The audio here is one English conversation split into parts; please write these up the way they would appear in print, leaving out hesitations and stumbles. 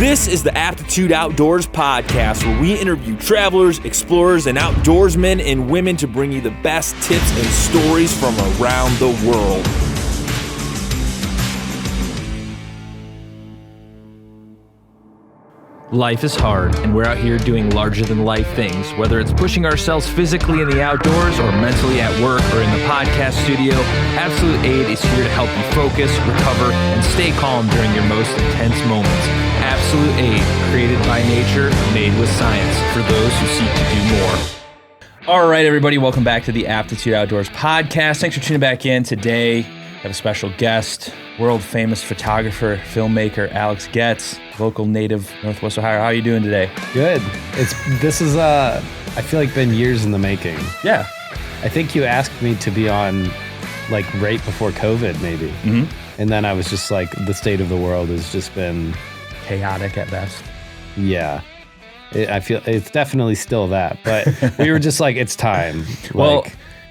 This is the Aptitude Outdoors podcast, where we interview travelers, explorers, and outdoorsmen and women to bring you the best tips and stories from around the world. Life is hard, and we're out here doing larger-than-life things, whether it's pushing ourselves physically in the outdoors or mentally at work or in the podcast studio. Absolute Aid is here to help you focus, recover, and stay calm during your most intense moments. Absolute Aid, created by nature, made with science, for those who seek to do more. All right, everybody, welcome back to the Aptitude Outdoors podcast. Thanks for tuning back in. Today, I have a special guest, world-famous photographer, filmmaker, Alex Goetz, local native, Northwest Ohio. How are you doing today? Good. This is I feel like been years in the making. Yeah. I think you asked me to be on like right before COVID maybe. Mm-hmm. And then I was just like, the state of the world has just been chaotic at best. Yeah. I feel it's definitely still that, but we were just like, it's time. Well,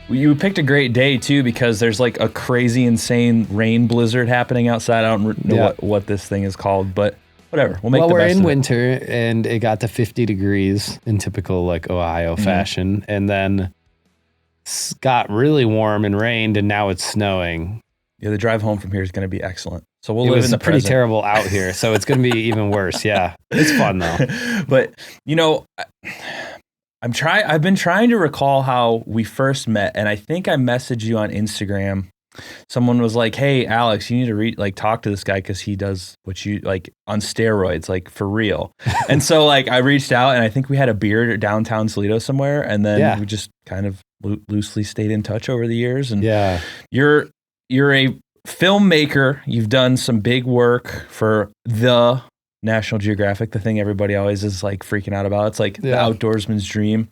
you picked a great day too, because there's like a crazy, insane rain blizzard happening outside. I don't know what this thing is called, but whatever. We'll make the best of it. Well, we're in winter and it got to 50 degrees in typical like Ohio fashion. And then got really warm and rained, and now it's snowing. Yeah, the drive home from here is going to be excellent. So we'll live in the present. Pretty terrible out here, so it's going to be even worse. Yeah, it's fun though. But you know, I've been trying to recall how we first met, and I think I messaged you on Instagram. Someone was like, "Hey, Alex, you need to talk to this guy because he does what you like on steroids, like for real." And so like I reached out, and I think we had a beer at downtown Toledo somewhere, and then we just kind of loosely stayed in touch over the years. And you're a filmmaker. You've done some big work for the National Geographic, the thing everybody always is like freaking out about. It's like the outdoorsman's dream.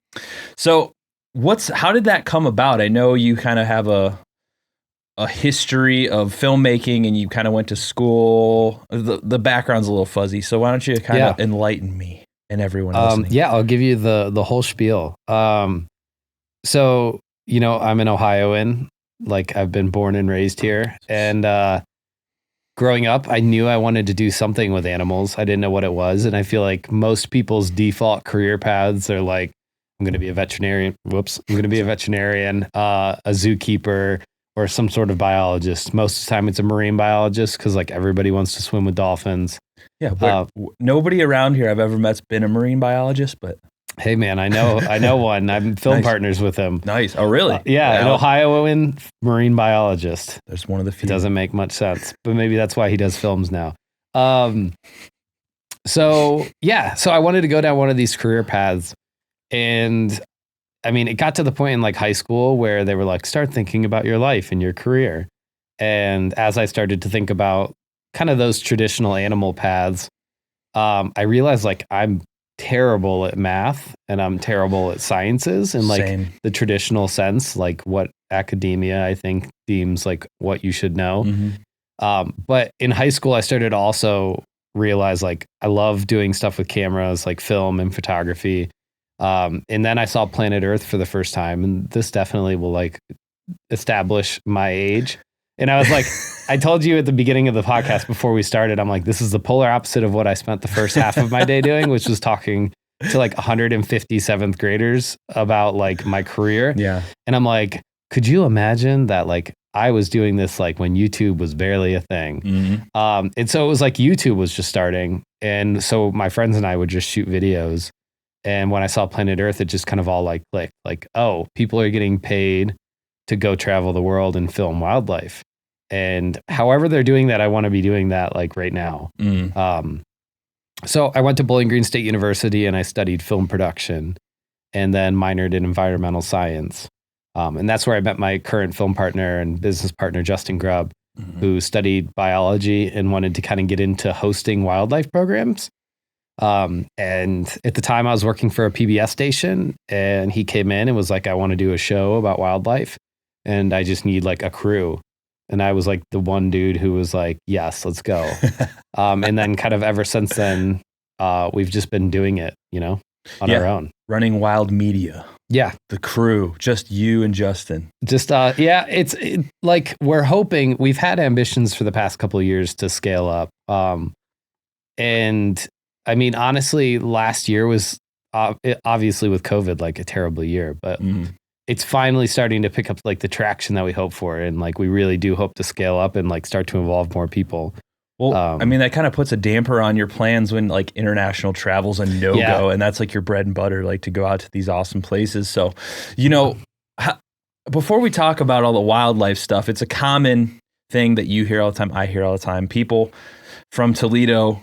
So how did that come about? I know you kind of have a history of filmmaking, and you kind of went to school. The background's a little fuzzy. So why don't you kind of enlighten me and everyone listening? Yeah, I'll give you the whole spiel. So, you know, I'm an Ohioan. Like, I've been born and raised here. And growing up, I knew I wanted to do something with animals. I didn't know what it was. And I feel like most people's default career paths are like, I'm going to be a veterinarian. I'm going to be a veterinarian, a zookeeper, or some sort of biologist. Most of the time it's a marine biologist, because like everybody wants to swim with dolphins. Yeah, but nobody around here I've ever met's been a marine biologist, but... Hey man, I know one. I'm film partners with him. Nice. Oh, really? An Ohioan marine biologist. There's one of the few. It doesn't make much sense, but maybe that's why he does films now. So I wanted to go down one of these career paths. And I mean, it got to the point in like high school where they were like, start thinking about your life and your career. And as I started to think about kind of those traditional animal paths, I realized like I'm terrible at math and I'm terrible at sciences in like the traditional sense, like what academia I think deems like what you should know. Mm-hmm. But in high school, I started to also realize like I love doing stuff with cameras, like film and photography. And then I saw Planet Earth for the first time, and this definitely will like establish my age. And I was like, I told you at the beginning of the podcast before we started, I'm like, this is the polar opposite of what I spent the first half of my day doing, which was talking to like 150 seventh graders about like my career. Yeah. And I'm like, could you imagine that like I was doing this like when YouTube was barely a thing? Mm-hmm. And so it was like YouTube was just starting. And so my friends and I would just shoot videos. And when I saw Planet Earth, it just kind of all like clicked. Like, oh, people are getting paid to go travel the world and film wildlife. And however they're doing that, I want to be doing that like right now. So I went to Bowling Green State University and I studied film production, and then minored in environmental science. And that's where I met my current film partner and business partner, Justin Grubb, who studied biology and wanted to kind of get into hosting wildlife programs. And at the time I was working for a PBS station, and he came in and was like, I want to do a show about wildlife and I just need like a crew. And I was like the one dude who was like, yes, let's go. And then kind of ever since then, we've just been doing it, you know, on our own. Running Wild Media. Yeah. The crew, just you and Justin. Just, it's like we're hoping, we've had ambitions for the past couple of years to scale up. And I mean, honestly, last year was obviously with COVID, like a terrible year, but it's finally starting to pick up like the traction that we hope for. And like, we really do hope to scale up and like start to involve more people. Well, I mean, that kind of puts a damper on your plans when like international travel's a no-go, and that's like your bread and butter, like to go out to these awesome places. So, you know, before we talk about all the wildlife stuff, it's a common thing that you hear all the time. I hear all the time. People from Toledo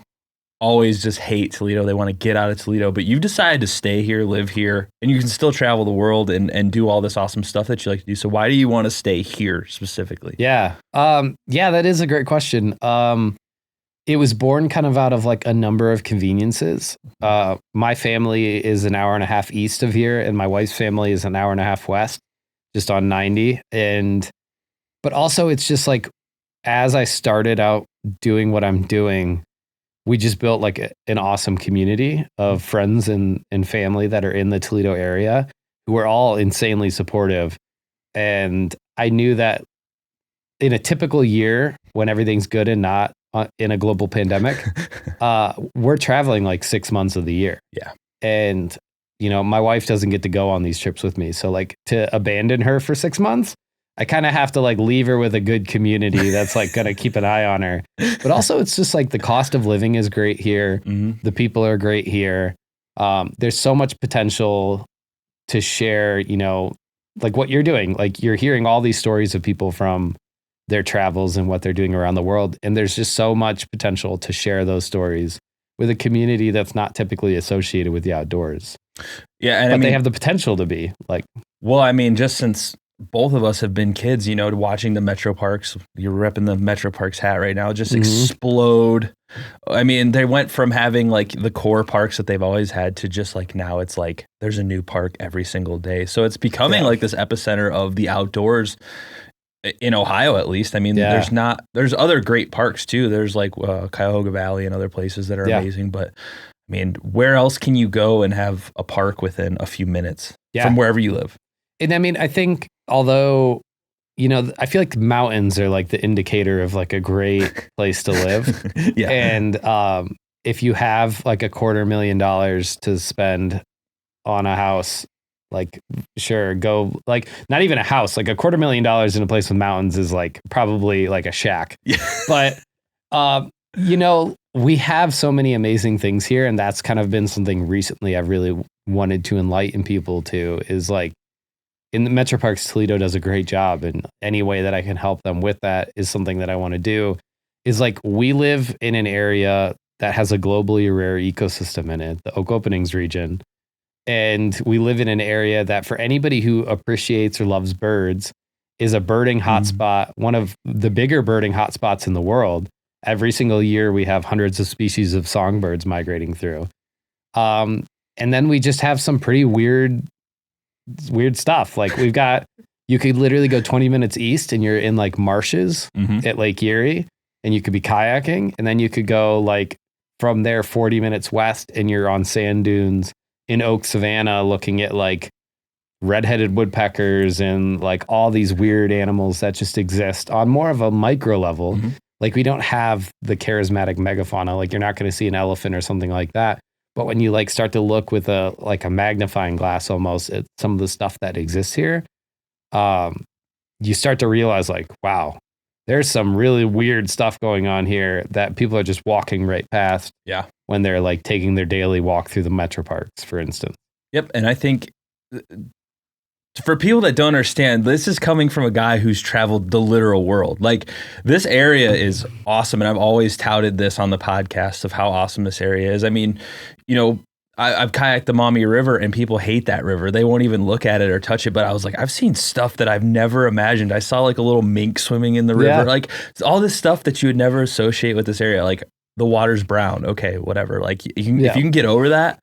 always just hate Toledo. They want to get out of Toledo, but you've decided to stay here, live here, and you can still travel the world and do all this awesome stuff that you like to do. So why do you want to stay here specifically? Yeah. Yeah, that is a great question. It was born kind of out of like a number of conveniences. My family is an hour and a half east of here, and my wife's family is an hour and a half west, just on 90. But also it's just like, as I started out doing what I'm doing, we just built like an awesome community of friends and family that are in the Toledo area who are all insanely supportive. And I knew that in a typical year when everything's good and not in a global pandemic, we're traveling like 6 months of the year. Yeah. And, you know, my wife doesn't get to go on these trips with me. So like, to abandon her for 6 months, I kind of have to like leave her with a good community that's like going to keep an eye on her. But also it's just like the cost of living is great here. The people are great here. There's so much potential to share, you know, like what you're doing. Like, you're hearing all these stories of people from their travels and what they're doing around the world. And there's just so much potential to share those stories with a community that's not typically associated with the outdoors. Yeah. And but I mean, they have the potential to be like, well, I mean, just since both of us have been kids, you know, watching the Metro Parks, you're repping the Metro Parks hat right now, just explode. I mean, they went from having like the core parks that they've always had to just like, now it's like there's a new park every single day. So it's becoming like this epicenter of the outdoors in Ohio, at least. I mean, there's other great parks too. There's like Cuyahoga Valley and other places that are amazing, but I mean, where else can you go and have a park within a few minutes from wherever you live? And I mean, I think, although, you know, I feel like mountains are like the indicator of like a great place to live. And if you have like $250,000 to spend on a house, like, sure, go, like, not even a house, like $250,000 in a place with mountains is like probably like a shack. But, you know, we have so many amazing things here. And that's kind of been something recently I've really wanted to enlighten people to, is like, in the Metro Parks, Toledo does a great job, and any way that I can help them with that is something that I want to do. Is like, we live in an area that has a globally rare ecosystem in it, the Oak Openings region. And we live in an area that, for anybody who appreciates or loves birds, is a birding hotspot, one of the bigger birding hotspots in the world. Every single year, we have hundreds of species of songbirds migrating through. And then we just have some pretty weird stuff. Like, we've got, you could literally go 20 minutes east and you're in like marshes at Lake Erie, and you could be kayaking. And then you could go like from there 40 minutes west and you're on sand dunes in Oak Savannah looking at like red-headed woodpeckers and like all these weird animals that just exist on more of a micro level. Like, we don't have the charismatic megafauna. Like, you're not going to see an elephant or something like that. But when you like start to look with a magnifying glass almost at some of the stuff that exists here, you start to realize like, wow, there's some really weird stuff going on here that people are just walking right past. When they're like taking their daily walk through the Metro Parks, for instance. Yep. And I think for people that don't understand, this is coming from a guy who's traveled the literal world. Like, this area is awesome. And I've always touted this on the podcast of how awesome this area is. I mean, you know, I've kayaked the Maumee River and people hate that river. They won't even look at it or touch it. But I was like, I've seen stuff that I've never imagined. I saw like a little mink swimming in the river. Like, all this stuff that you would never associate with this area. Like, the water's brown. Okay, whatever. Like, if you can get over that,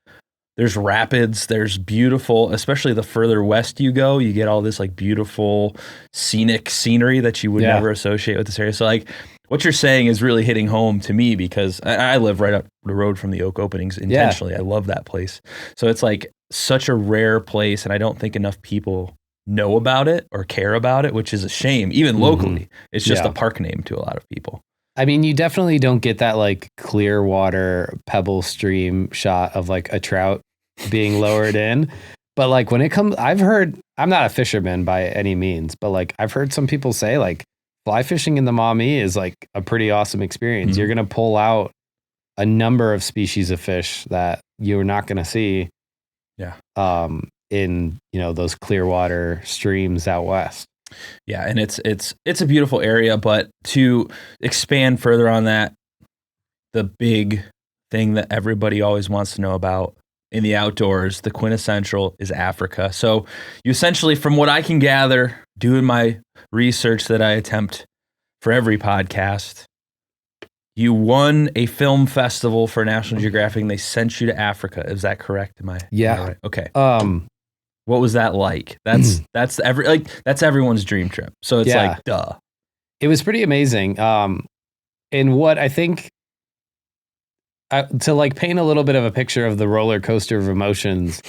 there's rapids, there's beautiful, especially the further west you go, you get all this like beautiful scenic scenery that you would never associate with this area. So like, what you're saying is really hitting home to me, because I live right up the road from the Oak Openings intentionally. I love that place. So it's like such a rare place, and I don't think enough people know about it or care about it, which is a shame, even locally. It's just a park name to a lot of people. I mean, you definitely don't get that like clear water pebble stream shot of like a trout being lowered in. But like when it comes, I've heard, I'm not a fisherman by any means, but like I've heard some people say like fly fishing in the Maumee is like a pretty awesome experience. You're going to pull out a number of species of fish that you're not going to see in, you know, those clear water streams out west. Yeah, and it's a beautiful area, but to expand further on that, the big thing that everybody always wants to know about in the outdoors, the quintessential is Africa. So you essentially, from what I can gather, doing my research that I attempt for every podcast, you won a film festival for National Geographic and they sent you to Africa. Is that correct? Am I right? Okay. What was that like? That's everyone's dream trip. So it's like, duh. It was pretty amazing. And what I think, to like paint a little bit of a picture of the roller coaster of emotions.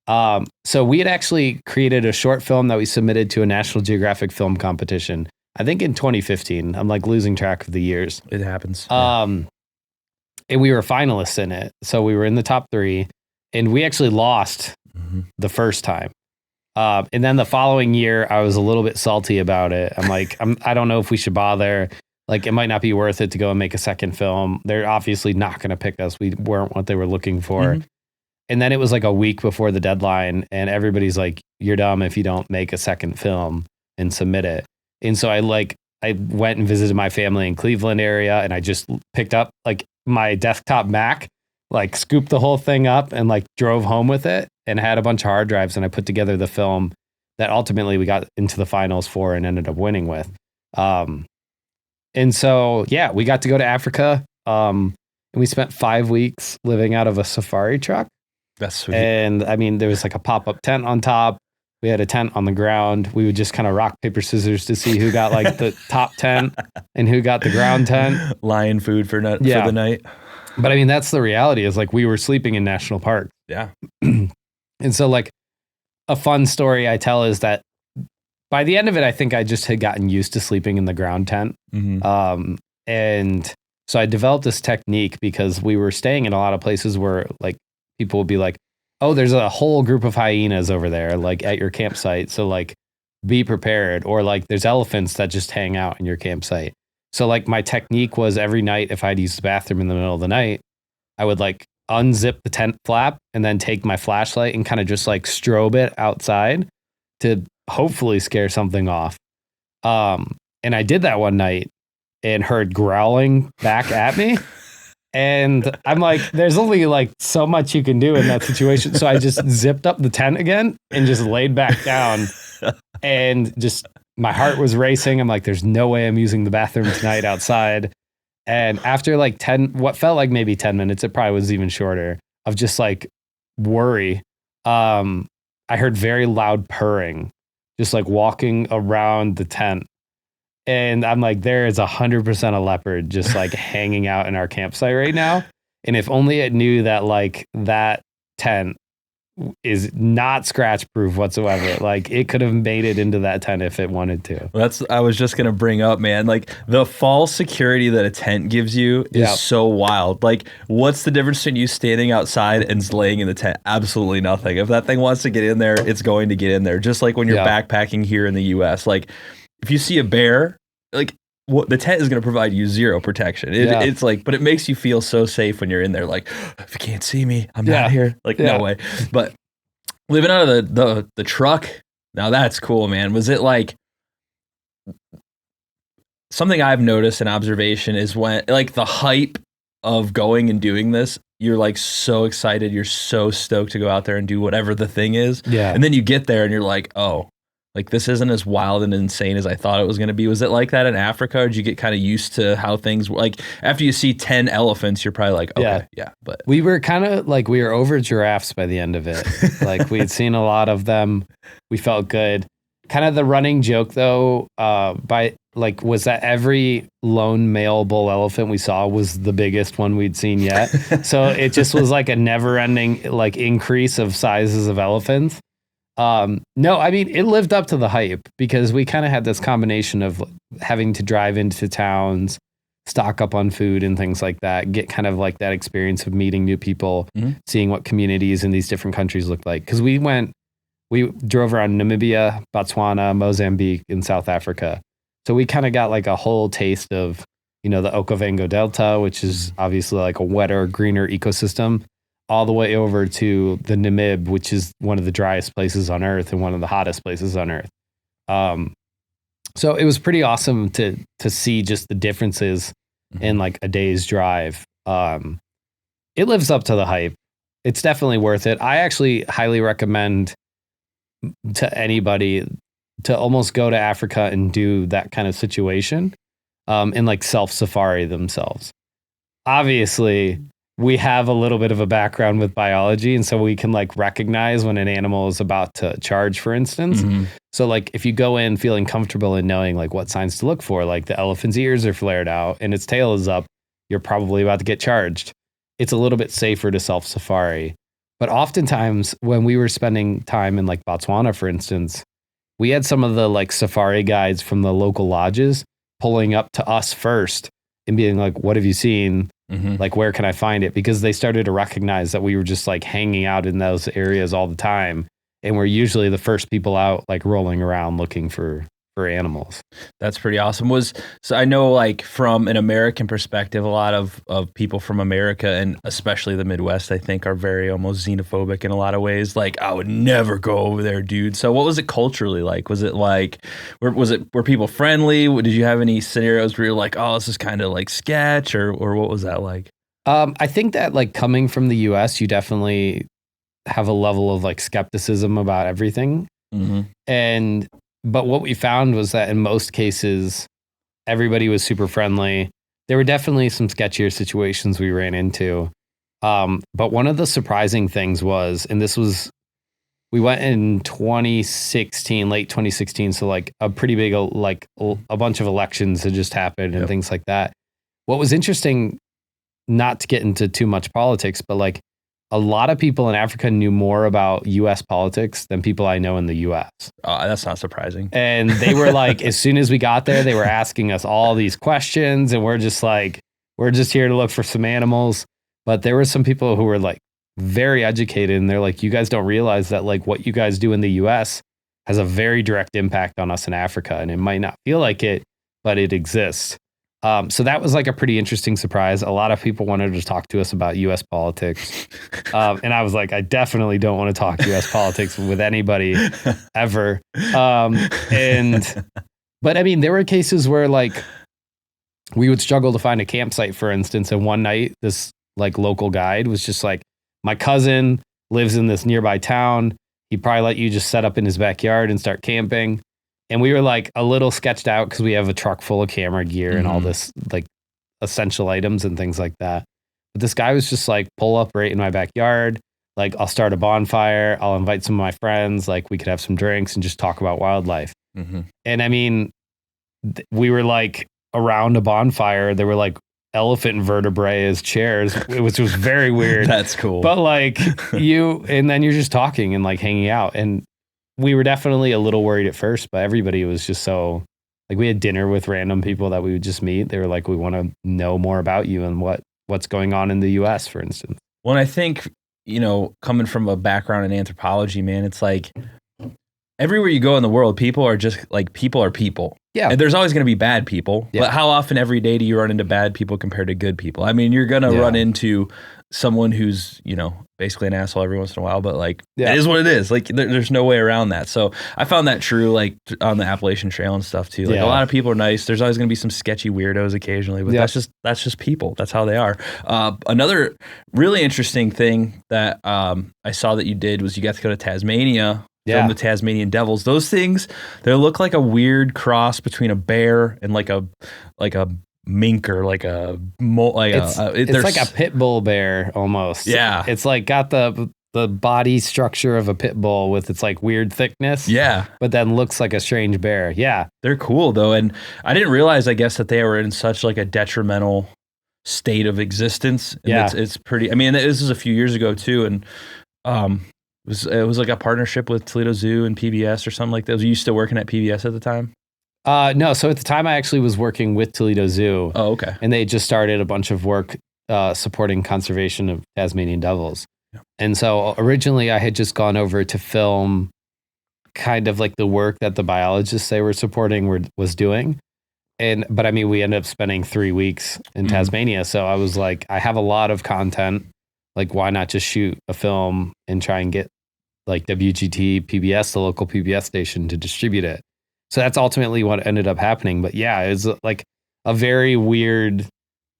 So we had actually created a short film that we submitted to a National Geographic film competition, I think in 2015. I'm like losing track of the years. It happens. And we were finalists in it. So we were in the top 3 and we actually lost the first time. And then the following year, I was a little bit salty about it. I'm like, I don't know if we should bother. Like, it might not be worth it to go and make a second film. They're obviously not going to pick us. We weren't what they were looking for. And then it was like a week before the deadline. And everybody's like, you're dumb if you don't make a second film and submit it. And so I went and visited my family in Cleveland area. And I just picked up like my desktop Mac, like scooped the whole thing up and like drove home with it and had a bunch of hard drives. And I put together the film that ultimately we got into the finals for and ended up winning with. And so, yeah, we got to go to Africa. And we spent 5 weeks living out of a safari truck. That's sweet. And I mean, there was like a pop-up tent on top. We had a tent on the ground. We would just kind of rock, paper, scissors to see who got like the top tent and who got the ground tent. Lion food for the night. But I mean, that's the reality, is like we were sleeping in national parks. Yeah. And so like a fun story I tell is that by the end of it, I think I just had gotten used to sleeping in the ground tent. And so I developed this technique because we were staying in a lot of places where like people would be like, oh, there's a whole group of hyenas over there, like at your campsite. So like be prepared. Or like there's elephants that just hang out in your campsite. So like my technique was every night, if I'd use the bathroom in the middle of the night, I would like unzip the tent flap and then take my flashlight and kind of just like strobe it outside to hopefully scare something off. And I did that one night and heard growling back at me. And I'm like, there's only like so much you can do in that situation. So I just zipped up the tent again and just laid back down. And just my heart was racing. I'm like, there's no way I'm using the bathroom tonight outside. And after like what felt like maybe 10 minutes, it probably was even shorter, of just like worry, I heard very loud purring, just like walking around the tent. And I'm like, there is 100% a leopard just like hanging out in our campsite right now. And if only it knew that like that tent is not scratch proof whatsoever. Like it could have made it into that tent if it wanted to. I was just going to bring up, man, like the false security that a tent gives you is so wild. Like what's the difference between you standing outside and laying in the tent? Absolutely nothing. If that thing wants to get in there, it's going to get in there. Just like when you're backpacking here in the US, like if you see a bear, like the tent is going to provide you zero protection. It's like, but it makes you feel so safe when you're in there. Like, if you can't see me, I'm not here. Like, no way. But living out of the truck, now that's cool, man. Was it like something I've noticed an observation is when like the hype of going and doing this, you're like so excited. You're so stoked to go out there and do whatever the thing is. Yeah. And then you get there and you're like, oh, like this isn't as wild and insane as I thought it was going to be. Was it like that in Africa? Or did you get kind of used to how things were? Like after you see 10 elephants, you're probably like, okay, yeah. But we were kind of like, we were over giraffes by the end of it. Like we had seen a lot of them. We felt good. Kind of the running joke though, was that every lone male bull elephant we saw was the biggest one we'd seen yet. So it just was like a never ending like increase of sizes of elephants. No, I mean, it lived up to the hype because we kind of had this combination of having to drive into towns, stock up on food and things like that, get kind of like that experience of meeting new people, seeing what communities in these different countries look like. Because we drove around Namibia, Botswana, Mozambique, and South Africa. So we kind of got like a whole taste of, the Okavango Delta, which is obviously like a wetter, greener ecosystem, all the way over to the Namib, which is one of the driest places on Earth and one of the hottest places on Earth. So it was pretty awesome to see just the differences in like a day's drive. It lives up to the hype. It's definitely worth it. I actually highly recommend to anybody to almost go to Africa and do that kind of situation, and like self-safari themselves. Obviously, we have a little bit of a background with biology, and so we can like recognize when an animal is about to charge, for instance. So like if you go in feeling comfortable and knowing like what signs to look for, like the elephant's ears are flared out and its tail is up, you're probably about to get charged. It's a little bit safer to self-safari. But oftentimes when we were spending time in like Botswana, for instance, we had some of the like safari guides from the local lodges pulling up to us first and being like, what have you seen? Like, where can I find it? Because they started to recognize that we were just like hanging out in those areas all the time. And we're usually the first people out, like rolling around looking for animals. That's pretty awesome. So I know, like, from an American perspective, a lot of people from America and especially the Midwest, I think, are very almost xenophobic in a lot of ways. Like, I would never go over there, dude. So what was it culturally like? Was it like, were people friendly? Did you have any scenarios where you're like, oh, this is kind of like sketch, or what was that like? I think that like coming from the US, you definitely have a level of like skepticism about everything. But what we found was that in most cases, everybody was super friendly. There were definitely some sketchier situations we ran into. But one of the surprising things was, and we went in 2016, late 2016. So like a pretty big, like a bunch of elections had just happened and things like that. What was interesting, not to get into too much politics, but like a lot of people in Africa knew more about US politics than people I know in the US. That's not surprising. And they were like, as soon as we got there, they were asking us all these questions. And we're just like, we're just here to look for some animals. But there were some people who were like very educated. And they're like, you guys don't realize that like what you guys do in the US has a very direct impact on us in Africa. And it might not feel like it, but it exists. So that was like a pretty interesting surprise. A lot of people wanted to talk to us about U.S. politics. And I was like, I definitely don't want to talk U.S. politics with anybody ever. But I mean, there were cases where like we would struggle to find a campsite, for instance. And one night, this like local guide was just like, my cousin lives in this nearby town. He'd probably let you just set up in his backyard and start camping. And we were like a little sketched out because we have a truck full of camera gear and all this like essential items and things like that. But this guy was just like, pull up right in my backyard. Like, I'll start a bonfire. I'll invite some of my friends. Like, we could have some drinks and just talk about wildlife. And I mean, we were like around a bonfire. There were like elephant vertebrae as chairs, which was very weird. That's cool. But like and then you're just talking and like hanging out. And we were definitely a little worried at first, but everybody was just so like, we had dinner with random people that we would just meet. They were like, we want to know more about you and what's going on in the US, for instance. Well, I think, coming from a background in anthropology, man, it's like everywhere you go in the world, people are just like, people are people. Yeah. And there's always going to be bad people. Yeah. But how often every day do you run into bad people compared to good people? I mean, you're going to run into someone who's, basically an asshole every once in a while, but like, it is what it is. Like, there's no way around that. So I found that true, like on the Appalachian Trail and stuff too. Like, a lot of people are nice. There's always going to be some sketchy weirdos occasionally, but that's just people. That's how they are. Another really interesting thing that I saw that you did was you got to go to Tasmania. From the Tasmanian devils. Those things, they look like a weird cross between a bear and like a mink or like it's like a pit bull bear almost. Yeah. It's like got the body structure of a pit bull with its like weird thickness. Yeah. But then looks like a strange bear. Yeah. They're cool though. And I didn't realize, I guess, that they were in such like a detrimental state of existence. And it's pretty, I mean, this was a few years ago too. And, it was like a partnership with Toledo Zoo and PBS or something like that. Were you still working at PBS at the time? No, so at the time I actually was working with Toledo Zoo. Oh, okay. And they just started a bunch of work supporting conservation of Tasmanian devils. Yeah. And so originally I had just gone over to film kind of like the work that the biologists they were supporting was doing. But I mean, we ended up spending 3 weeks in Tasmania. So I was like, I have a lot of content. Like, why not just shoot a film and try and get like WGT PBS, the local PBS station, to distribute it. So that's ultimately what ended up happening. But yeah, it's like a very weird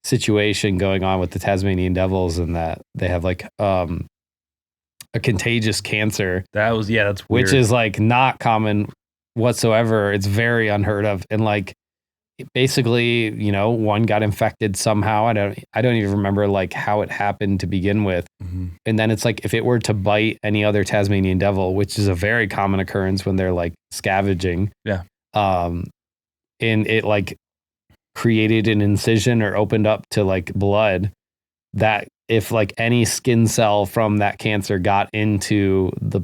situation going on with the Tasmanian devils, in that they have like a contagious cancer. That's weird. Which is like not common whatsoever. It's very unheard of. And like basically, you know, one got infected somehow. I don't even remember like how it happened to begin with. And then it's like, if it were to bite any other Tasmanian devil, which is a very common occurrence when they're like scavenging. Yeah. And it like created an incision or opened up to like blood, that if like any skin cell from that cancer got into the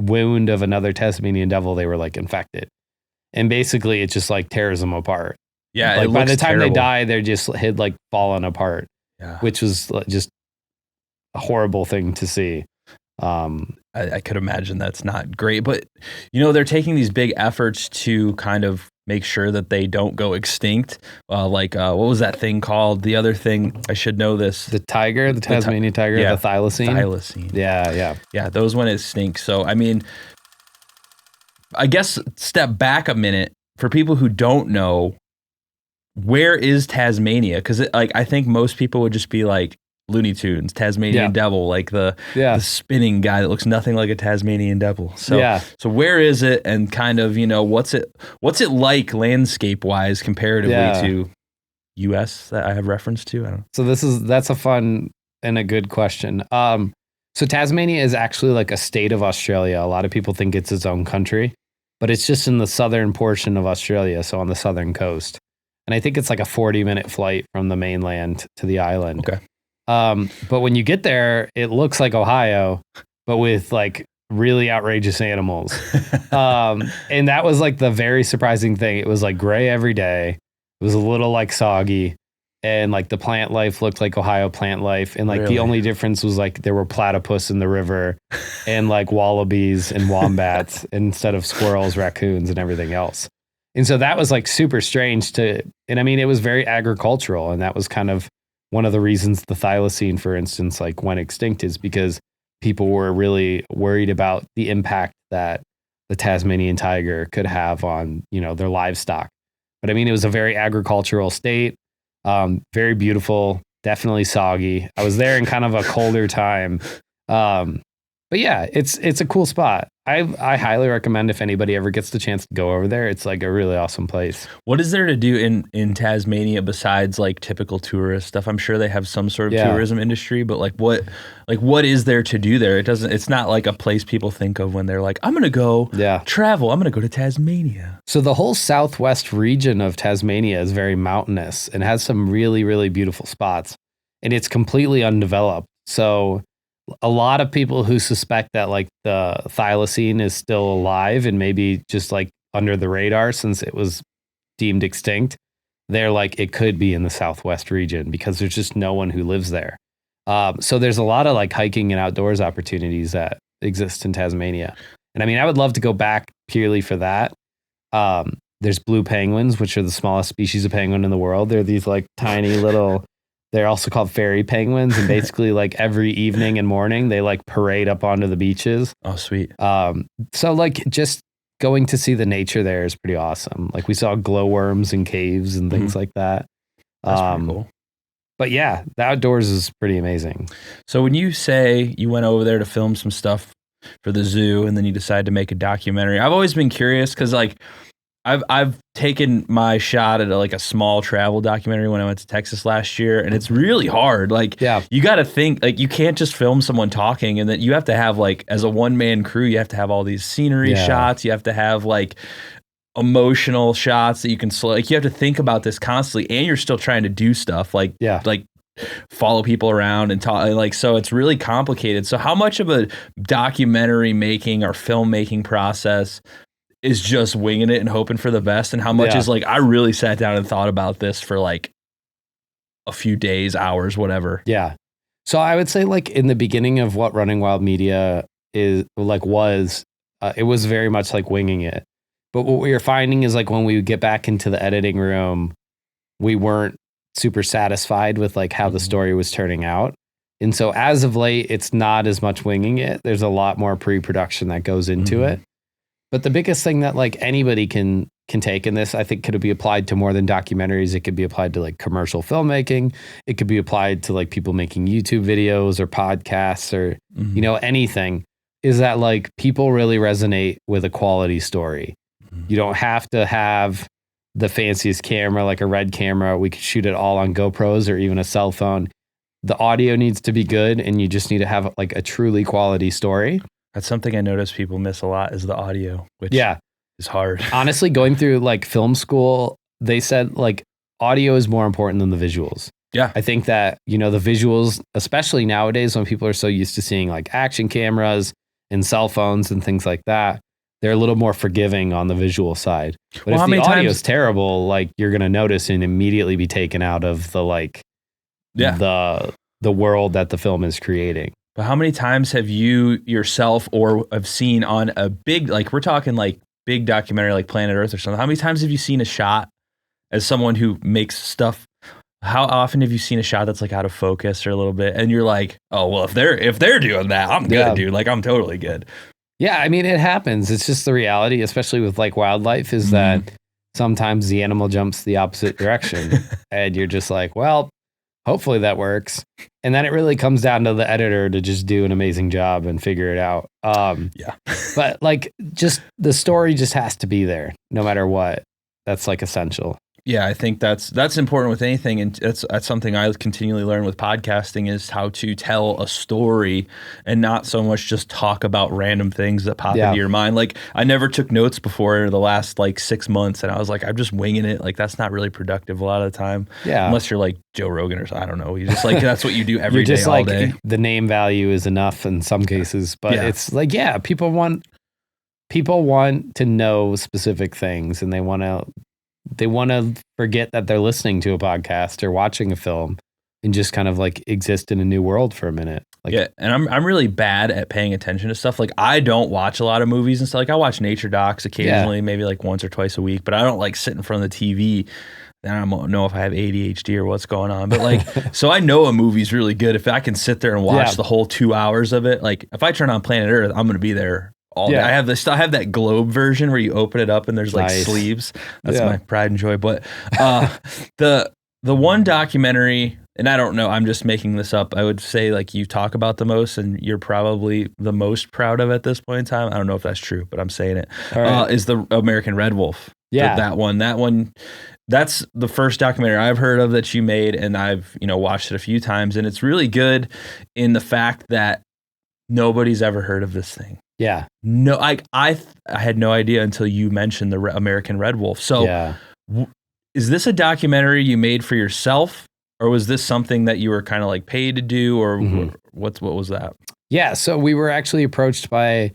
wound of another Tasmanian devil, they were like infected. And basically it just like tears them apart. Yeah. Like by the time they die, they're just had like fallen apart. Yeah. Which was just a horrible thing to see. I could imagine that's not great, but you know, they're taking these big efforts to kind of make sure that they don't go extinct. What was that thing called? The other thing, I should know this. The tiger, the Tasmanian tiger, the thylacine. Thylacine. Yeah. Those when it stinks. So, I mean, I guess step back a minute for people who don't know, where is Tasmania? Because I think most people would just be like, Looney Tunes, Tasmanian devil, like the spinning guy that looks nothing like a Tasmanian devil. So where is it, and kind of, you know, what's it like landscape wise comparatively to US that I have reference to? I don't know. So that's a fun and a good question. So Tasmania is actually like a state of Australia. A lot of people think it's its own country, but it's just in the southern portion of Australia, so on the southern coast. And I think it's like a 40-minute flight from the mainland to the island. Okay. But when you get there, it looks like Ohio, but with like really outrageous animals. And that was like the very surprising thing. It was like gray every day. It was a little like soggy, and like the plant life looked like Ohio plant life. And like the only difference was like there were platypus in the river and like wallabies and wombats instead of squirrels, raccoons, and everything else. And so that was like super strange and I mean, it was very agricultural, and that was kind of one of the reasons the thylacine, for instance, like went extinct, is because people were really worried about the impact that the Tasmanian tiger could have on, you know, their livestock. But I mean, it was a very agricultural state, very beautiful, definitely soggy. I was there in kind of a colder time. But yeah, it's a cool spot. I highly recommend if anybody ever gets the chance to go over there. It's like a really awesome place. What is there to do in Tasmania besides like typical tourist stuff? I'm sure they have some sort of tourism industry, but what is there to do there? It's not like a place people think of when they're like, I'm going to go travel. I'm going to go to Tasmania. So the whole southwest region of Tasmania is very mountainous and has some really, really beautiful spots, and it's completely undeveloped. So a lot of people who suspect that like the thylacine is still alive and maybe just like under the radar since it was deemed extinct, they're like, it could be in the southwest region because there's just no one who lives there. So there's a lot of like hiking and outdoors opportunities that exist in Tasmania. And I mean, I would love to go back purely for that. There's blue penguins, which are the smallest species of penguin in the world. They're these like tiny little... They're also called fairy penguins, and basically like every evening and morning they like parade up onto the beaches. Oh, sweet. So like just going to see the nature there is pretty awesome. Like we saw glowworms in caves and things like that. That's pretty cool. But yeah, the outdoors is pretty amazing. So when you say you went over there to film some stuff for the zoo and then you decided to make a documentary, I've always been curious because like I've taken my shot at a small travel documentary when I went to Texas last year, and it's really hard. Like, you got to think, like, you can't just film someone talking, and then you have to have, like, as a one-man crew, you have to have all these scenery shots. You have to have, like, emotional shots that you can, like, you have to think about this constantly, and you're still trying to do stuff, like follow people around and talk, like, so it's really complicated. So how much of a documentary making or filmmaking process is just winging it and hoping for the best, and how much is like, I really sat down and thought about this for like a few days, hours, whatever. Yeah. So I would say like in the beginning of what Running Wild Media is like it was very much like winging it. But what we were finding is like when we would get back into the editing room, we weren't super satisfied with like how the story was turning out. And so as of late, it's not as much winging it. There's a lot more pre-production that goes into it. But the biggest thing that like anybody can take in this, I think, could be applied to more than documentaries. It could be applied to like commercial filmmaking. It could be applied to like people making YouTube videos or podcasts or, you know, anything, is that like people really resonate with a quality story. You don't have to have the fanciest camera, like a Red camera. We could shoot it all on GoPros or even a cell phone. The audio needs to be good, and you just need to have like a truly quality story. That's something I notice people miss a lot, is the audio, which is hard. Honestly, going through like film school, they said like audio is more important than the visuals. Yeah. I think that, you know, the visuals, especially nowadays when people are so used to seeing like action cameras and cell phones and things like that, they're a little more forgiving on the visual side. But if the audio is terrible, like you're going to notice and immediately be taken out of the like the world that the film is creating. But how many times have you yourself or have seen on a big, like we're talking like big documentary like Planet Earth or something, how many times have you seen a shot as someone who makes stuff? How often have you seen a shot that's like out of focus or a little bit and you're like, oh, well, if they're doing that, I'm good, dude. Like I'm totally good. Yeah, I mean, it happens. It's just the reality, especially with like wildlife, is that sometimes the animal jumps the opposite direction and you're just like, well, hopefully that works. And then it really comes down to the editor to just do an amazing job and figure it out. But like just the story just has to be there no matter what. That's like essential. Yeah, I think that's important with anything, and that's something I continually learn with podcasting, is how to tell a story and not so much just talk about random things that pop into your mind. Like I never took notes before the last like 6 months, and I was like, I'm just winging it. Like that's not really productive a lot of the time. Yeah, unless you're like Joe Rogan or something. I don't know. You just like that's what you do every day, all day. The name value is enough in some cases, but it's like people want to know specific things, and they want to forget that they're listening to a podcast or watching a film and just kind of like exist in a new world for a minute. Like, yeah. And I'm really bad at paying attention to stuff. Like I don't watch a lot of movies and stuff. Like I watch nature docs occasionally, maybe like once or twice a week, but I don't like sit in front of the TV. And I don't know if I have ADHD or what's going on, but like, so I know a movie's really good if I can sit there and watch the whole 2 hours of it. Like if I turn on Planet Earth, I'm going to be there all day. I have that globe version where you open it up and there's like sleeves. That's my pride and joy. But the one documentary, and I don't know, I'm just making this up, I would say like you talk about the most and you're probably the most proud of at this point in time. I don't know if that's true, but I'm saying it. Is the American Red Wolf. Yeah. That one, that's the first documentary I've heard of that you made, and I've, watched it a few times, and it's really good in the fact that nobody's ever heard of this thing. Yeah. No, I had no idea until you mentioned the American Red Wolf. So is this a documentary you made for yourself, or was this something that you were kind of like paid to do, or what was that? Yeah. So we were actually approached by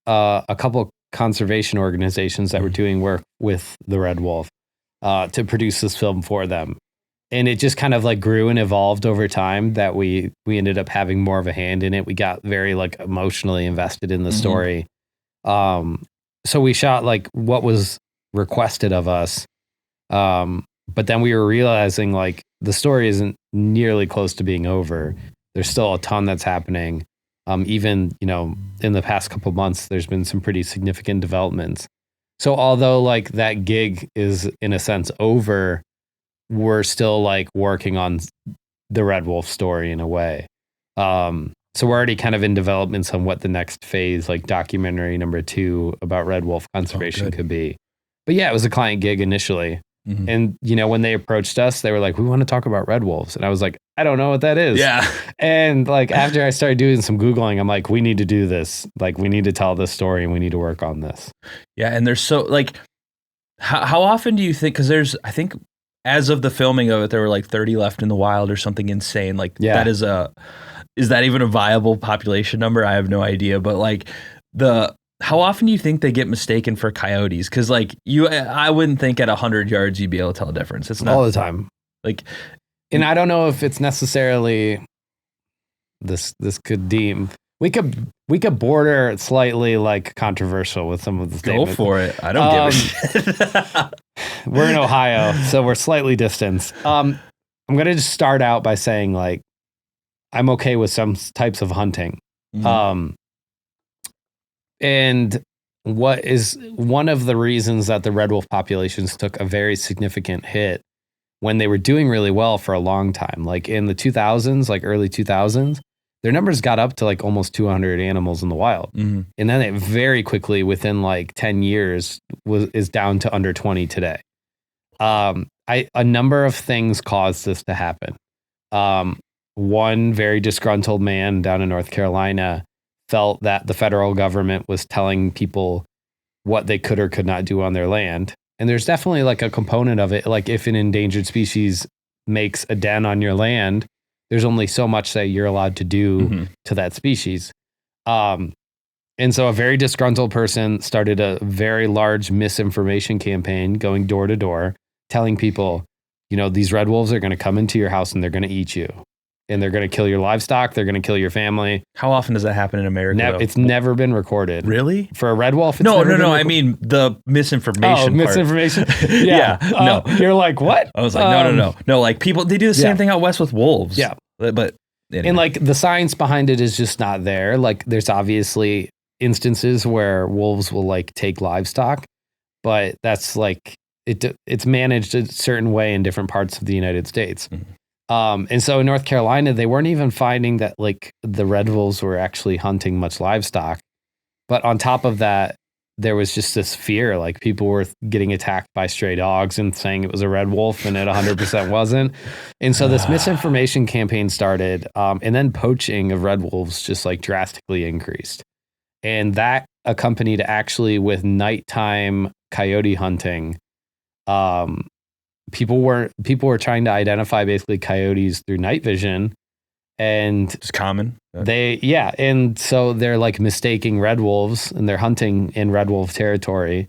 a couple conservation organizations that were doing work with the Red Wolf to produce this film for them. And it just kind of like grew and evolved over time that we ended up having more of a hand in it. We got very like emotionally invested in the story. So we shot like what was requested of us. But then we were realizing like the story isn't nearly close to being over. There's still a ton that's happening. Even, in the past couple months, there's been some pretty significant developments. So although like that gig is in a sense over, we're still like working on the Red Wolf story in a way. So we're already kind of in developments on what the next phase, like documentary number 2 about Red Wolf conservation could be. But yeah, it was a client gig initially. And, when they approached us, they were like, we want to talk about red wolves. And I was like, I don't know what that is. Yeah. And like, after I started doing some Googling, I'm like, we need to do this. Like, we need to tell this story and we need to work on this. Yeah. And there's so like, how often do you think, because I think as of the filming of it, there were like 30 left in the wild or something insane. Like that is that even a viable population number? I have no idea. But like how often do you think they get mistaken for coyotes? Because like I wouldn't think at 100 yards you'd be able to tell a difference. It's not all the time. like, and I don't know if it's necessarily this could deem we could border slightly like controversial with some of the statements. Go for it. I don't give a shit. We're in Ohio, so we're slightly distanced. I'm gonna just start out by saying like I'm okay with some types of hunting. Mm-hmm. And what is one of the reasons that the red wolf populations took a very significant hit when they were doing really well for a long time, like in the 2000s, like early 2000s, their numbers got up to like almost 200 animals in the wild. Mm-hmm. And then it very quickly, within like 10 years, is down to under 20 today. A number of things caused this to happen. One very disgruntled man down in North Carolina felt that the federal government was telling people what they could or could not do on their land. And there's definitely like a component of it. Like if an endangered species makes a den on your land, there's only so much that you're allowed to do to that species. And so a very disgruntled person started a very large misinformation campaign going door to door, telling people, you know, these red wolves are going to come into your house and they're going to eat you. And they're going to kill your livestock. They're going to kill your family. How often does that happen in America? It's never been recorded. Really? For a red wolf? No. I mean the misinformation. Oh, misinformation? Yeah. No. You're like, what? I was like, no. No, like people, they do the same thing out west with wolves. Yeah. But anyway. And like the science behind it is just not there. Like there's obviously instances where wolves will like take livestock, but that's like, it's managed a certain way in different parts of the United States. Mm-hmm. And so in North Carolina, they weren't even finding that like the red wolves were actually hunting much livestock. But on top of that, there was just this fear, like people were getting attacked by stray dogs and saying it was a red wolf and it 100% wasn't. And so this misinformation campaign started, and then poaching of red wolves just like drastically increased. And that accompanied actually with nighttime coyote hunting. People were trying to identify basically coyotes through night vision, and it's common. And so they're like mistaking red wolves and they're hunting in red wolf territory,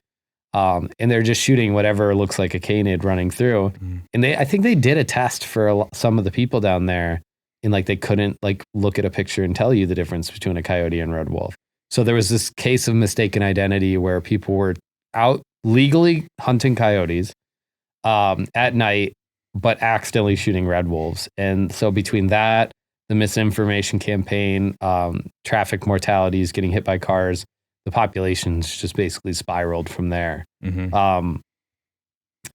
and they're just shooting whatever looks like a canid running through. Mm-hmm. And I think they did a test for some of the people down there, and like they couldn't like look at a picture and tell you the difference between a coyote and red wolf. So there was this case of mistaken identity where people were out legally hunting coyotes at night, but accidentally shooting red wolves. And so between that, the misinformation campaign, traffic mortalities, getting hit by cars, the populations just basically spiraled from there. Mm-hmm.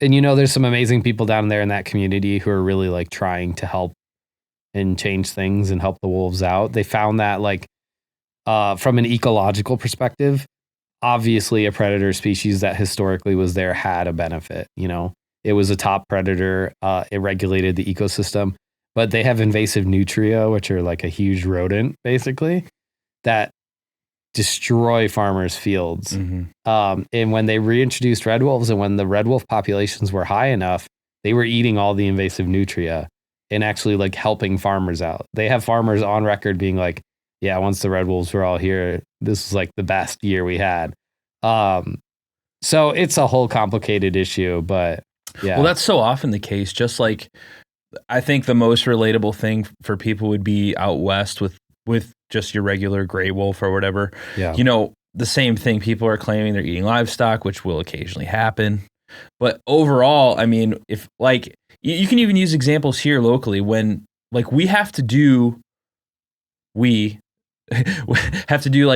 And you know, there's some amazing people down there in that community who are really like trying to help and change things and help the wolves out. They found that like from an ecological perspective, obviously a predator species that historically was there had a benefit, you know. It was a top predator. It regulated the ecosystem, but they have invasive nutria, which are like a huge rodent, basically, that destroy farmers' fields. Mm-hmm. And when they reintroduced red wolves, and when the red wolf populations were high enough, they were eating all the invasive nutria and actually like helping farmers out. They have farmers on record being like, "Yeah, once the red wolves were all here, this was like the best year we had." So it's a whole complicated issue, but. Yeah. Well, that's so often the case. Just like I think the most relatable thing for people would be out west with just your regular gray wolf or whatever. Yeah. You know, the same thing. People are claiming they're eating livestock, which will occasionally happen. But overall, I mean, if like you can even use examples here locally when like we have to do like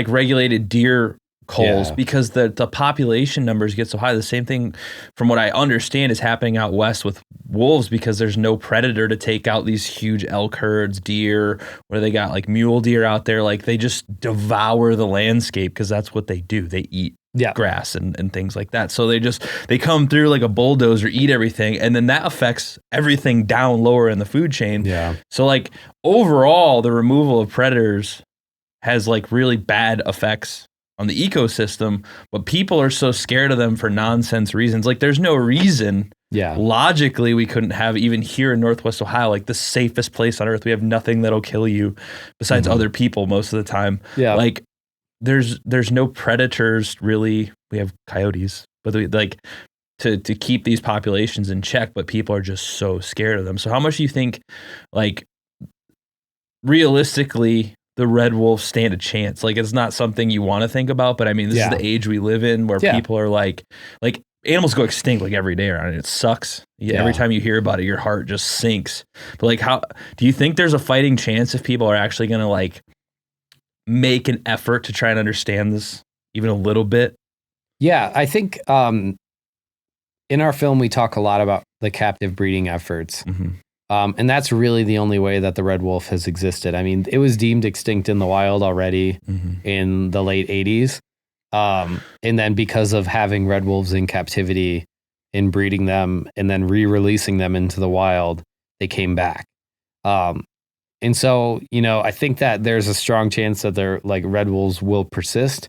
regulated deer culls because the population numbers get so high. The same thing from what I understand is happening out west with wolves because there's no predator to take out these huge elk herds, deer, where they got like mule deer out there. Like they just devour the landscape because that's what they do. They eat grass and things like that. So they come through like a bulldozer, eat everything. And then that affects everything down lower in the food chain. Yeah. So like overall, the removal of predators has like really bad effects on the ecosystem, but people are so scared of them for nonsense reasons. Like there's no reason. Yeah. Logically, we couldn't have even here in Northwest Ohio, like the safest place on earth. We have nothing that'll kill you besides other people most of the time. Yeah. Like there's no predators really. We have coyotes, but like to keep these populations in check, but people are just so scared of them. So how much do you think, like, realistically, the red wolves stand a chance? Like, it's not something you want to think about, but I mean, this is the age we live in where people are like animals go extinct like every day around it. It sucks. Every time you hear about it, your heart just sinks. But like, how do you think there's a fighting chance if people are actually going to like make an effort to try and understand this even a little bit? Yeah, I think in our film, we talk a lot about the captive breeding efforts. And that's really the only way that the red wolf has existed. I mean, it was deemed extinct in the wild already in the late 80s. And then because of having red wolves in captivity and breeding them and then re-releasing them into the wild, they came back. And so, I think that there's a strong chance that they're like red wolves will persist.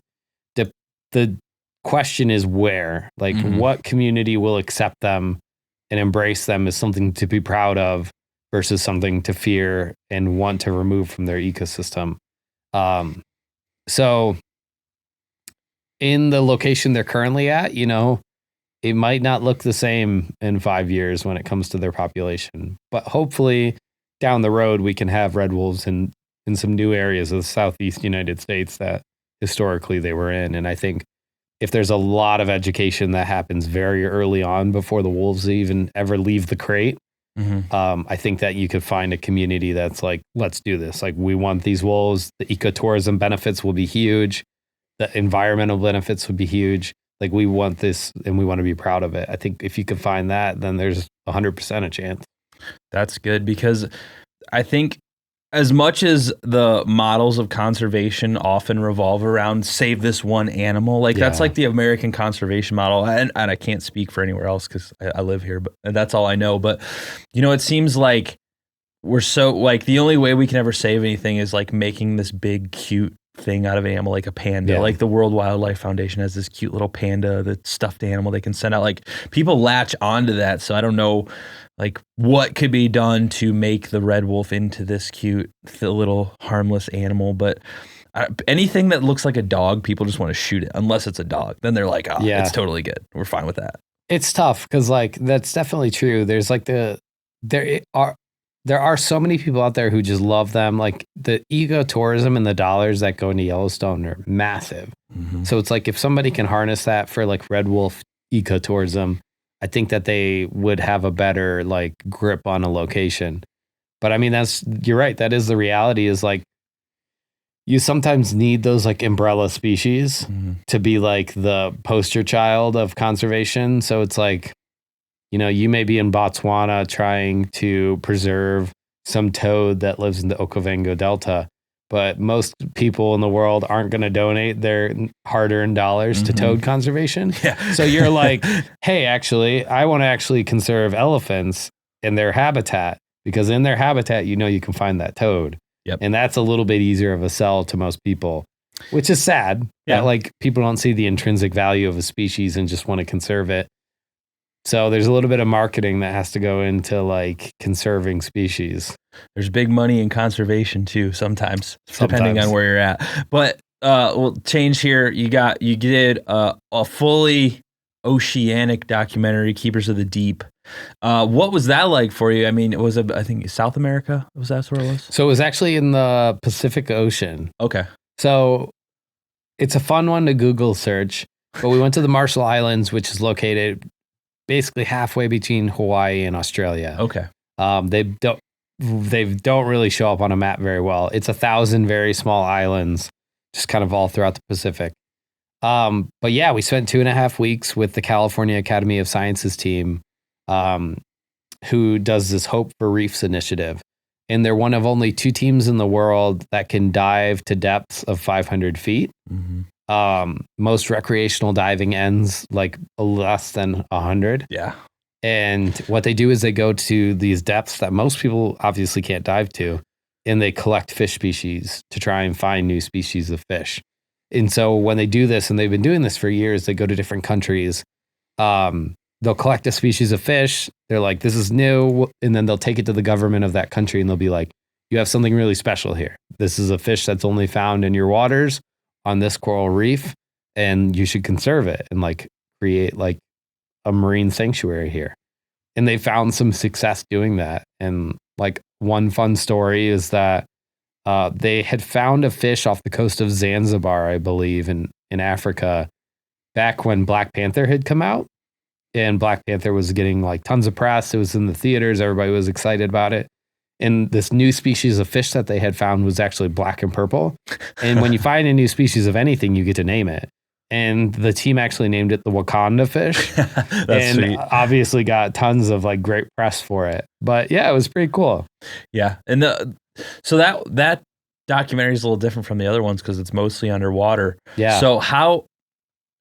The question is where, like what community will accept them and embrace them as something to be proud of versus something to fear and want to remove from their ecosystem. So in the location they're currently at, it might not look the same in 5 years when it comes to their population, but hopefully down the road, we can have red wolves in some new areas of the Southeast United States that historically they were in. And I think if there's a lot of education that happens very early on before the wolves even ever leave the crate, I think that you could find a community that's like, let's do this. Like, we want these wolves. The ecotourism benefits will be huge. The environmental benefits would be huge. Like, we want this and we want to be proud of it. I think if you could find that, then there's 100% a chance. That's good, because I think as much as the models of conservation often revolve around save this one animal, like that's like the American conservation model. And I can't speak for anywhere else because I live here, but that's all I know. But, it seems like we're so like the only way we can ever save anything is like making this big, cute thing out of an animal, like a panda. Like the World Wildlife Foundation has this cute little panda, the stuffed animal they can send out. Like, people latch onto that. So I don't know like what could be done to make the red wolf into this cute little harmless animal. But anything that looks like a dog, people just want to shoot it unless it's a dog. Then they're like, it's totally good. We're fine with that. It's tough because like that's definitely true. There's like there are so many people out there who just love them. Like, the ecotourism and the dollars that go into Yellowstone are massive. So it's like if somebody can harness that for like red wolf ecotourism, I think that they would have a better like grip on a location. But I mean, you're right. That is the reality, is like you sometimes need those like umbrella species to be like the poster child of conservation. So it's like, you may be in Botswana trying to preserve some toad that lives in the Okavango Delta, but most people in the world aren't going to donate their hard-earned dollars to toad conservation. So you're like, hey, actually, I want to actually conserve elephants in their habitat, because in their habitat, you can find that toad. And that's a little bit easier of a sell to most people, which is sad that like people don't see the intrinsic value of a species and just want to conserve it. So there's a little bit of marketing that has to go into like conserving species. There's big money in conservation too, sometimes. Depending on where you're at. But we'll change here. You did a fully oceanic documentary, Keepers of the Deep. What was that like for you? I mean, it was I think South America. Was that where it was? So it was actually in the Pacific Ocean. Okay. So it's a fun one to Google search. But we went to the Marshall Islands, which is located basically halfway between Hawaii and Australia. Okay. They don't really show up on a map very well. It's 1,000 very small islands, just kind of all throughout the Pacific. But yeah, we spent 2.5 weeks with the California Academy of Sciences team, who does this Hope for Reefs initiative. And they're one of only 2 teams in the world that can dive to depths of 500 feet. Most recreational diving ends like less than 100. Yeah. And what they do is they go to these depths that most people obviously can't dive to, and they collect fish species to try and find new species of fish. And so when they do this, and they've been doing this for years, they go to different countries. They'll collect a species of fish. They're like, this is new. And then they'll take it to the government of that country, and they'll be like, you have something really special here. This is a fish that's only found in your waters on this coral reef and you should conserve it and like create like a marine sanctuary here. And they found some success doing that. And like one fun story is that they had found a fish off the coast of Zanzibar, I believe, in Africa, back when Black Panther had come out. And Black Panther was getting like tons of press. It was in the theaters. Everybody was excited about it. And this new species of fish that they had found was actually black and purple. And when you find a new species of anything, you get to name it. And the team actually named it the Wakanda fish. And sweet. Obviously got tons of like great press for it. But yeah, it was pretty cool. Yeah. And so that documentary is a little different from the other ones because it's mostly underwater. Yeah. So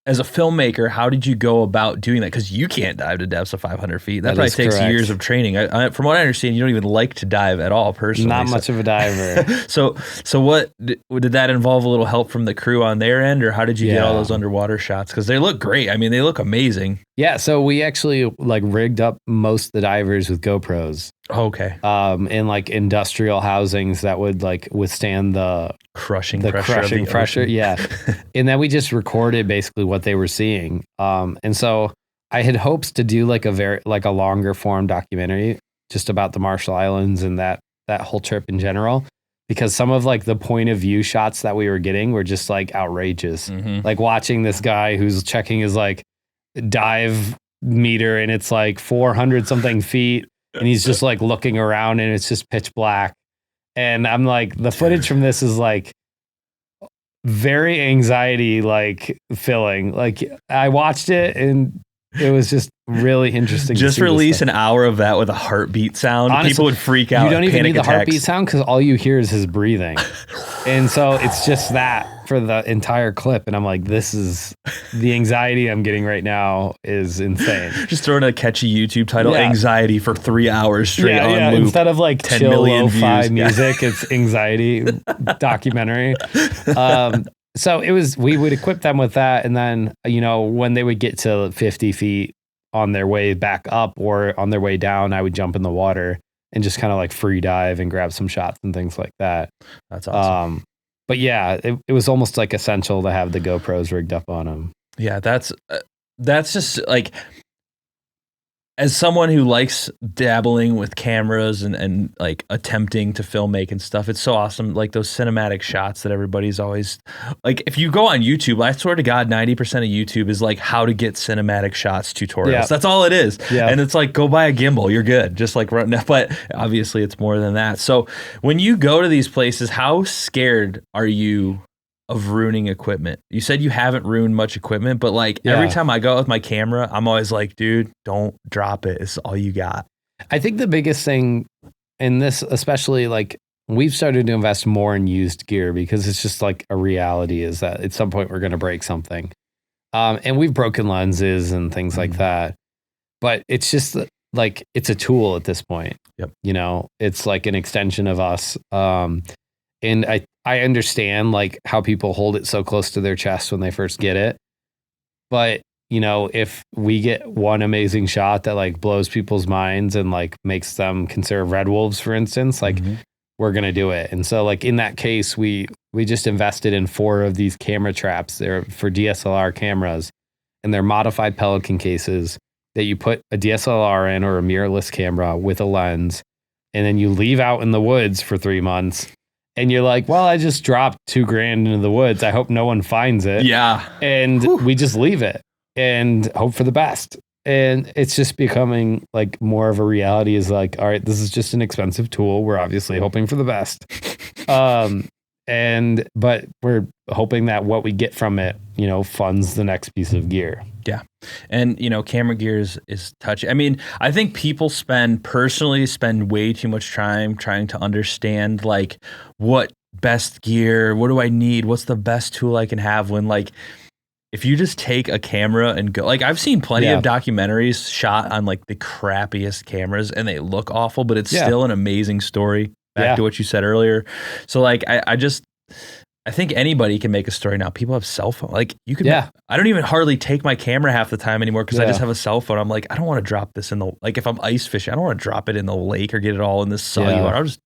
as a filmmaker, how did you go about doing that? Because you can't dive to depths of 500 feet. That probably takes years of training. From what I understand, you don't even like to dive at all personally. Not much of a diver. So what did that involve? A little help from the crew on their end, or how did you get all those underwater shots? Because they look great. I mean, they look amazing. Yeah. So we actually like rigged up most of the divers with GoPros. Okay. In like industrial housings that would like withstand the crushing pressure. Yeah. And then we just recorded basically what they were seeing. And so I had hopes to do like a longer form documentary just about the Marshall Islands and that whole trip in general, because some of like the point of view shots that we were getting were just like outrageous. Mm-hmm. Like watching this guy who's checking his like dive meter and it's like 400 something feet. And he's just like looking around and it's just pitch black. And I'm like, the footage from this is like very anxiety like filling. Like I watched it and it was just really interesting. Just release an hour of that with a heartbeat sound. Honestly, people would freak out. You don't even need the attacks. heartbeat sound because all you hear is his breathing. And so it's just that for the entire clip. And I'm like, this is the anxiety I'm getting right now is insane. Just throwing a catchy YouTube title, Anxiety for 3 hours straight on loop. Instead of like 10 chill million lo-fi views. music, it's anxiety documentary. So we would equip them with that. And then, when they would get to 50 feet on their way back up or on their way down, I would jump in the water and just kind of like free dive and grab some shots and things like that. That's awesome. But yeah, it was almost like essential to have the GoPros rigged up on them. Yeah, that's just like, as someone who likes dabbling with cameras and like attempting to filmmake and stuff, it's so awesome. Like those cinematic shots that everybody's always like, if you go on YouTube, I swear to God, 90% of YouTube is like how to get cinematic shots tutorials. Yeah. That's all it is. Yeah. And it's like, go buy a gimbal. You're good. Just like run. But obviously it's more than that. So when you go to these places, how scared are you of ruining equipment? You said you haven't ruined much equipment, but like every time I go out with my camera, I'm always like, dude, don't drop it. It's all you got. I think the biggest thing in this, especially like we've started to invest more in used gear because it's just like a reality is that at some point we're going to break something. And we've broken lenses and things like that, but it's just like, it's a tool at this point. Yep. It's like an extension of us. And I understand like how people hold it so close to their chest when they first get it. But, if we get one amazing shot that like blows people's minds and like makes them conserve red wolves, for instance, like we're going to do it. And so like in that case, we just invested in 4 of these camera traps. They're for DSLR cameras and they're modified Pelican cases that you put a DSLR in or a mirrorless camera with a lens. And then you leave out in the woods for 3 months. And you're like, well, I just dropped $2,000 into the woods. I hope no one finds it. Yeah. And we just leave it and hope for the best. And it's just becoming like more of a reality is like, all right, this is just an expensive tool. We're obviously hoping for the best. But we're hoping that what we get from it, funds the next piece of gear. Yeah. And, camera gear is touchy. I mean, I think people spend way too much time trying to understand like what best gear, what do I need? What's the best tool I can have when like, if you just take a camera and go, like I've seen plenty of documentaries shot on like the crappiest cameras and they look awful, but it's still an amazing story. Back to what you said earlier. So like, I think anybody can make a story now. People have cell phone. Like you could, I don't even hardly take my camera half the time anymore because I just have a cell phone. I'm like, I don't want to drop this in the, like if I'm ice fishing, I don't want to drop it in the lake or get it all in this soggy water. I'll just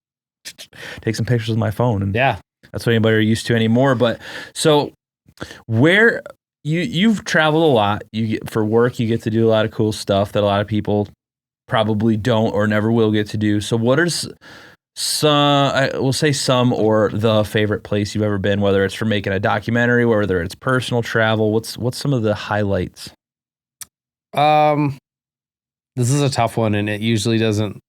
take some pictures with my phone. And that's what anybody are used to anymore. But so Where you've traveled a lot, for work, you get to do a lot of cool stuff that a lot of people probably don't or never will get to do. So what are we'll say some or the favorite place you've ever been, whether it's for making a documentary, whether it's personal travel, what's some of the highlights? This is a tough one, and it usually doesn't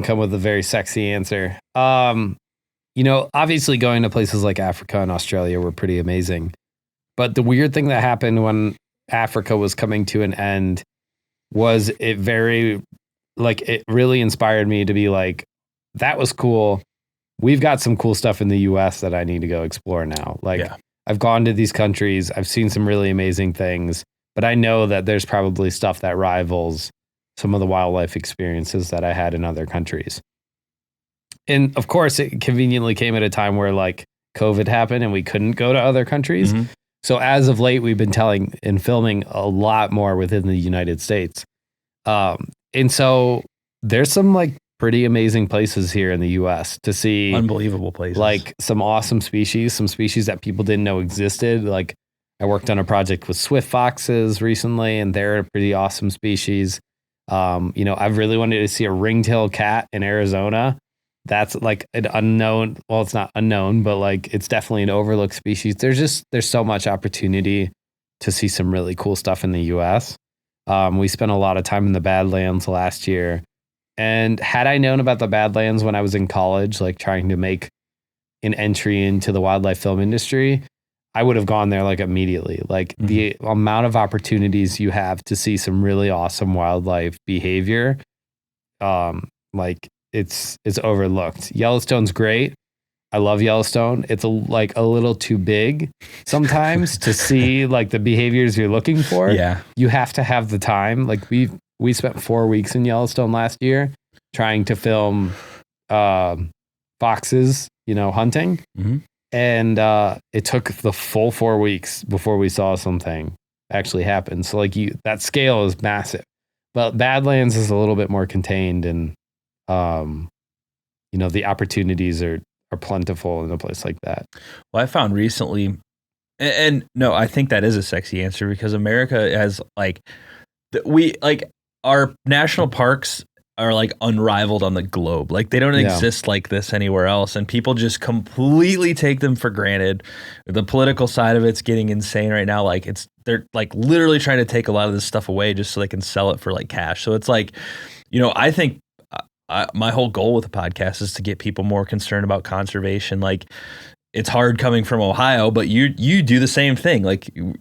come with a very sexy answer. Obviously going to places like Africa and Australia were pretty amazing. But the weird thing that happened when Africa was coming to an end was it really inspired me to be like, that was cool. We've got some cool stuff in the US that I need to go explore now. I've gone to these countries, I've seen some really amazing things, but I know that there's probably stuff that rivals some of the wildlife experiences that I had in other countries. And of course, it conveniently came at a time where COVID happened and we couldn't go to other countries. Mm-hmm. So as of late, we've been telling and filming a lot more within the United States. And so there's some pretty amazing places here in the US to see. Unbelievable places. Some awesome species, some species that people didn't know existed. I worked on a project with swift foxes recently, and they're a pretty awesome species. I've really wanted to see a ringtail cat in Arizona. That's an unknown. Well, it's not unknown, but it's definitely an overlooked species. There's so much opportunity to see some really cool stuff in the US. We spent a lot of time in the Badlands last year. And had I known about the Badlands when I was in college, trying to make an entry into the wildlife film industry, I would have gone there immediately. Mm-hmm. The amount of opportunities you have to see some really awesome wildlife behavior, it's overlooked. Yellowstone's great. I love Yellowstone. It's a little too big sometimes to see the behaviors you're looking for. Yeah. You have to have the time. We spent 4 weeks in Yellowstone last year trying to film foxes, hunting. Mm-hmm. And it took the full 4 weeks before we saw something actually happen. So that scale is massive. But Badlands is a little bit more contained, and the opportunities are plentiful in a place like that. Well, I found recently, and no, I think that is a sexy answer, because America has our national parks are unrivaled on the globe. They don't exist like this anywhere else, and people just completely take them for granted. The political side of it's getting insane right now. They're literally trying to take a lot of this stuff away just so they can sell it for cash. So it's I think my whole goal with the podcast is to get people more concerned about conservation. It's hard coming from Ohio, but you do the same thing.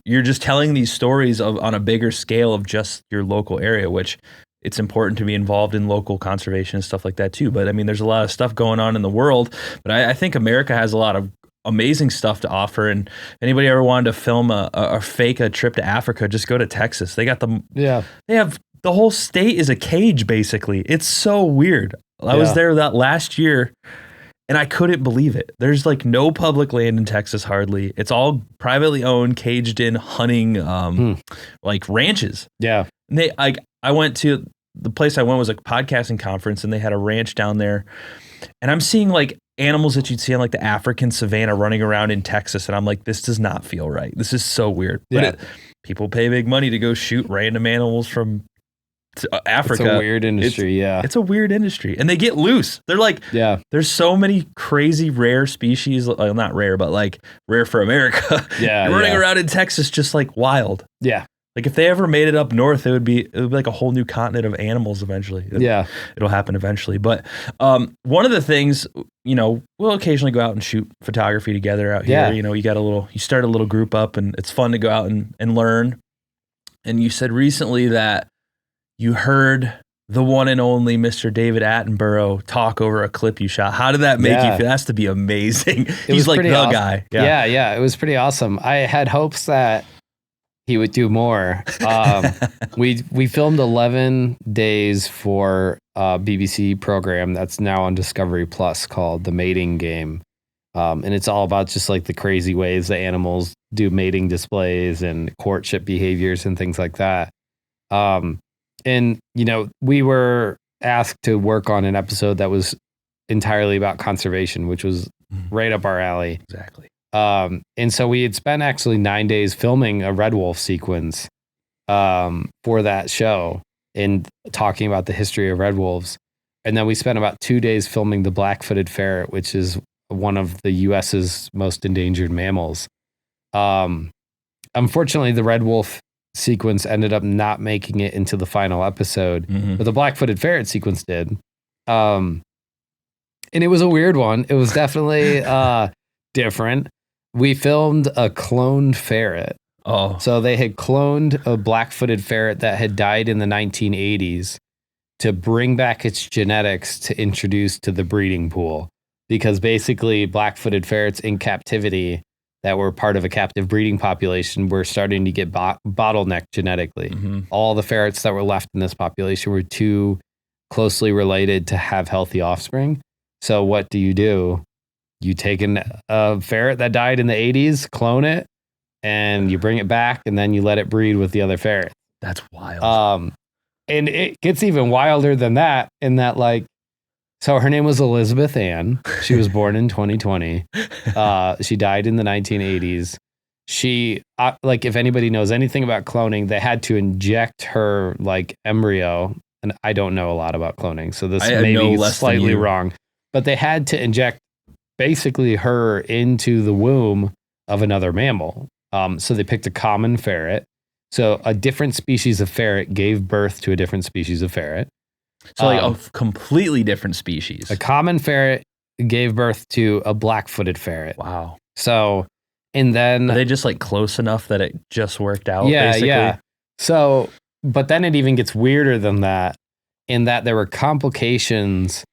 You're just telling these stories on a bigger scale of just your local area, which it's important to be involved in local conservation and stuff like that too. But I mean, there's a lot of stuff going on in the world, but I think America has a lot of amazing stuff to offer. And if anybody ever wanted to film or fake a trip to Africa, just go to Texas. They got they have the whole state is a cage, basically. It's so weird. I was there that last year, and I couldn't believe it. There's no public land in Texas hardly. It's all privately owned, caged in hunting, ranches. Yeah. And I went to the place I went was a podcasting conference, and they had a ranch down there. And I'm seeing animals that you'd see on the African savanna running around in Texas. And I'm this does not feel right. This is so weird. Yeah. But people pay big money to go shoot random animals from Africa. It's a weird industry. It's a weird industry, and they get loose. They're there's so many crazy rare species, not rare, but rare for America. Running around in Texas, just wild. Yeah. If they ever made it up north, it would be a whole new continent of animals eventually. It'll happen eventually. But one of the things, we'll occasionally go out and shoot photography together out here. You start a little group up, and it's fun to go out and learn. And you said recently that you heard the one and only Mr. David Attenborough talk over a clip you shot. How did that make you feel? That's to be amazing. He's the awesome. Guy. Yeah. It was pretty awesome. I had hopes that he would do more. We filmed 11 days for a BBC program that's now on Discovery Plus called The Mating Game. And it's all about just the crazy ways the animals do mating displays and courtship behaviors and things like that. And, we were asked to work on an episode that was entirely about conservation, which was right up our alley. Exactly. And so we had spent actually 9 days filming a red wolf sequence for that show and talking about the history of red wolves. And then we spent about 2 days filming the black-footed ferret, which is one of the U.S.'s most endangered mammals. Unfortunately, the red wolf sequence ended up not making it into the final episode, but the black-footed ferret sequence did. And it was a weird one. It was definitely different. We filmed a cloned ferret. Oh. So they had cloned a black-footed ferret that had died in the 1980s to bring back its genetics to introduce to the breeding pool. Because basically black-footed ferrets in captivity that were part of a captive breeding population were starting to get bottlenecked genetically. All the ferrets that were left in this population were too closely related to have healthy offspring. So what do? You take a ferret that died in the 80s, clone it, and you bring it back, and then you let it breed with the other ferrets. That's wild. And it gets even wilder than that, in that, like, so her name was Elizabeth Ann. She was born in 2020. She died in the 1980s. She, like, if anybody knows anything about cloning, they had to inject her, like, embryo. And I don't know a lot about cloning, so this may be slightly wrong. But they had to inject basically her into the womb of another mammal. So they picked a common ferret. So a different species of ferret gave birth to a different species of ferret. So like a completely different species. A common ferret gave birth to a black-footed ferret. Wow. So, and then... Are they just like close enough that it just worked out, yeah, basically? Yeah. So, but then it even gets weirder than that, in that there were complications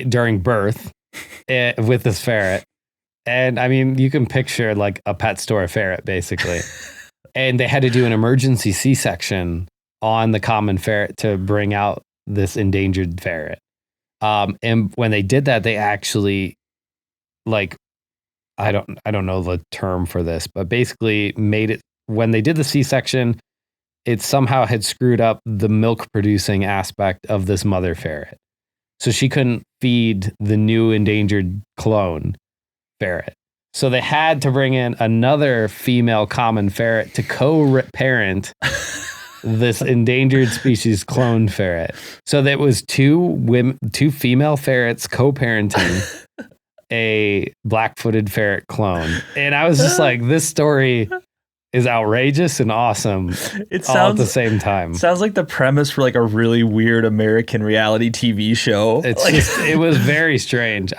during birth with this ferret. And I mean, you can picture like a pet store ferret, basically. And they had to do an emergency C-section on the common ferret to bring out this endangered ferret. And when they did that, they actually, like, I don't know the term for this, but basically made it, when they did the C-section, it somehow had screwed up the milk producing aspect of this mother ferret. So she couldn't feed the new endangered clone ferret. So they had to bring in another female common ferret to co-parent this endangered species clone ferret. So that was two female ferrets co-parenting a black-footed ferret clone. And I was just like, this story is outrageous and awesome all at the same time. Sounds like the premise for like a really weird American reality TV show. It's like, it was very strange.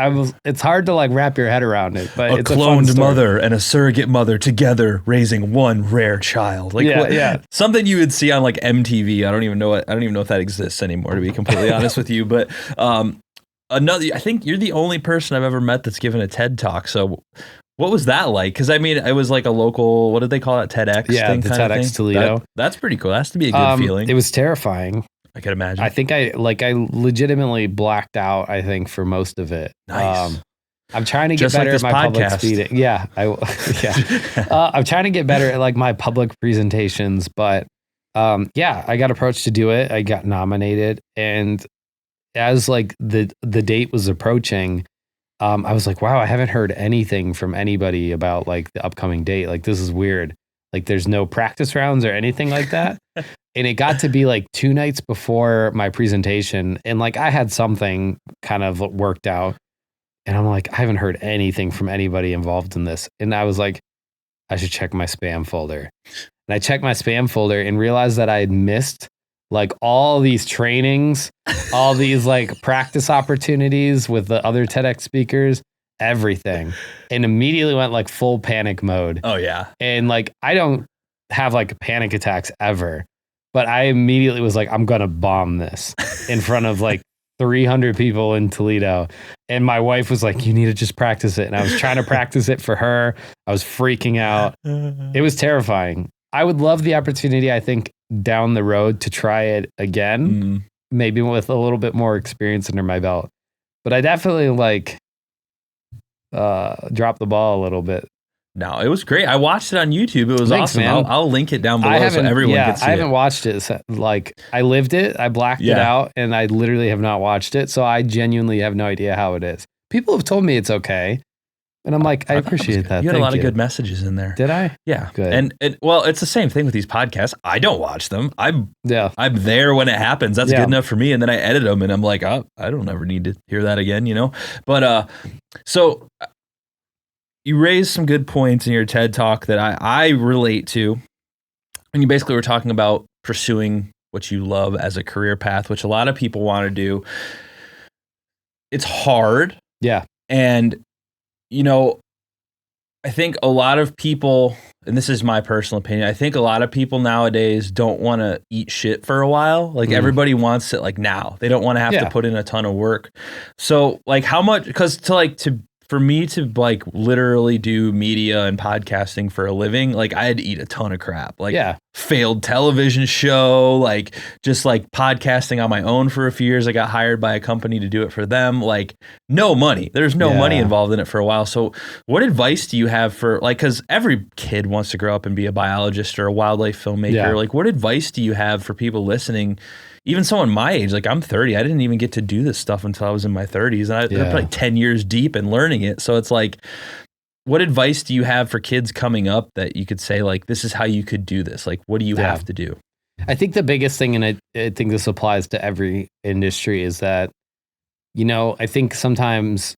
It's hard to like wrap your head around it, but it's a cloned mother and a surrogate mother together raising one rare child. Like yeah. Something you would see on like MTV. I don't even know if that exists anymore, to be completely honest with you. But I think you're the only person I've ever met that's given a TED Talk. So what was that like? Because I mean, it was like a local, what did they call it? TEDx? Yeah, thing, the TEDx Toledo. That's pretty cool. That has to be a good feeling. It was terrifying. I could imagine. I think I legitimately blacked out, I think, for most of it. Nice. I'm trying to get better at my public speaking. Yeah. I'm trying to get better at like my public presentations, but I got approached to do it. I got nominated, and as like the date was approaching, I was like, wow, I haven't heard anything from anybody about like the upcoming date. Like, this is weird. Like, there's no practice rounds or anything like that. And it got to be like 2 nights before my presentation. And like, I had something kind of worked out. And I'm like, I haven't heard anything from anybody involved in this. And I was like, I should check my spam folder. And I checked my spam folder and realized that I had missed like all these trainings, all these like practice opportunities with the other TEDx speakers, everything. And immediately went like full panic mode. Oh yeah. And like, I don't have like panic attacks ever, but I immediately was like, I'm going to bomb this in front of like 300 people in Toledo. And my wife was like, you need to just practice it. And I was trying to practice it for her. I was freaking out. It was terrifying. I would love the opportunity, I think, down the road to try it again, maybe with a little bit more experience under my belt. But I definitely like dropped the ball a little bit. No, it was great. I watched it on YouTube. It was awesome. Man. I'll link it down below so everyone can see it. I haven't watched it. So, like, I lived it. I blacked it out, and I literally have not watched it. So I genuinely have no idea how it is. People have told me it's okay. And I'm like, I appreciate that. You had a lot of good messages in there. Did I? Yeah. Good. And it's the same thing with these podcasts. I don't watch them. I'm there when it happens. That's good enough for me. And then I edit them and I'm like, oh, I don't ever need to hear that again, you know? But so you raised some good points in your TED Talk that I relate to. And you basically were talking about pursuing what you love as a career path, which a lot of people want to do. It's hard. Yeah. And, you know, I think a lot of people, and this is my personal opinion, I think a lot of people nowadays don't want to eat shit for a while. Like everybody wants it like now. They don't want to have to put in a ton of work. So like how much, because for me to like literally do media and podcasting for a living, like I had to eat a ton of crap. Like failed television show, like just like podcasting on my own for a few years. I got hired by a company to do it for them. Like no money. There's no money involved in it for a while. So what advice do you have for like, cause every kid wants to grow up and be a biologist or a wildlife filmmaker. Yeah. Like what advice do you have for people listening? Even someone my age, like I'm 30, I didn't even get to do this stuff until I was in my 30s. And I'm like 10 years deep in learning it. So it's like, what advice do you have for kids coming up that you could say, like, this is how you could do this? Like, what do you have to do? I think the biggest thing, and I think this applies to every industry, is that, you know, I think sometimes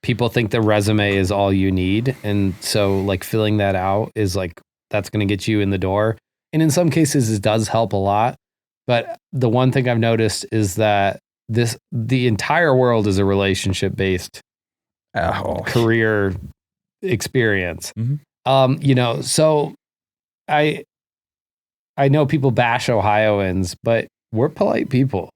people think the resume is all you need. And so like filling that out is like, that's going to get you in the door. And in some cases it does help a lot. But the one thing I've noticed is that the entire world is a relationship-based career experience. Mm-hmm. You know, so I know people bash Ohioans, but we're polite people.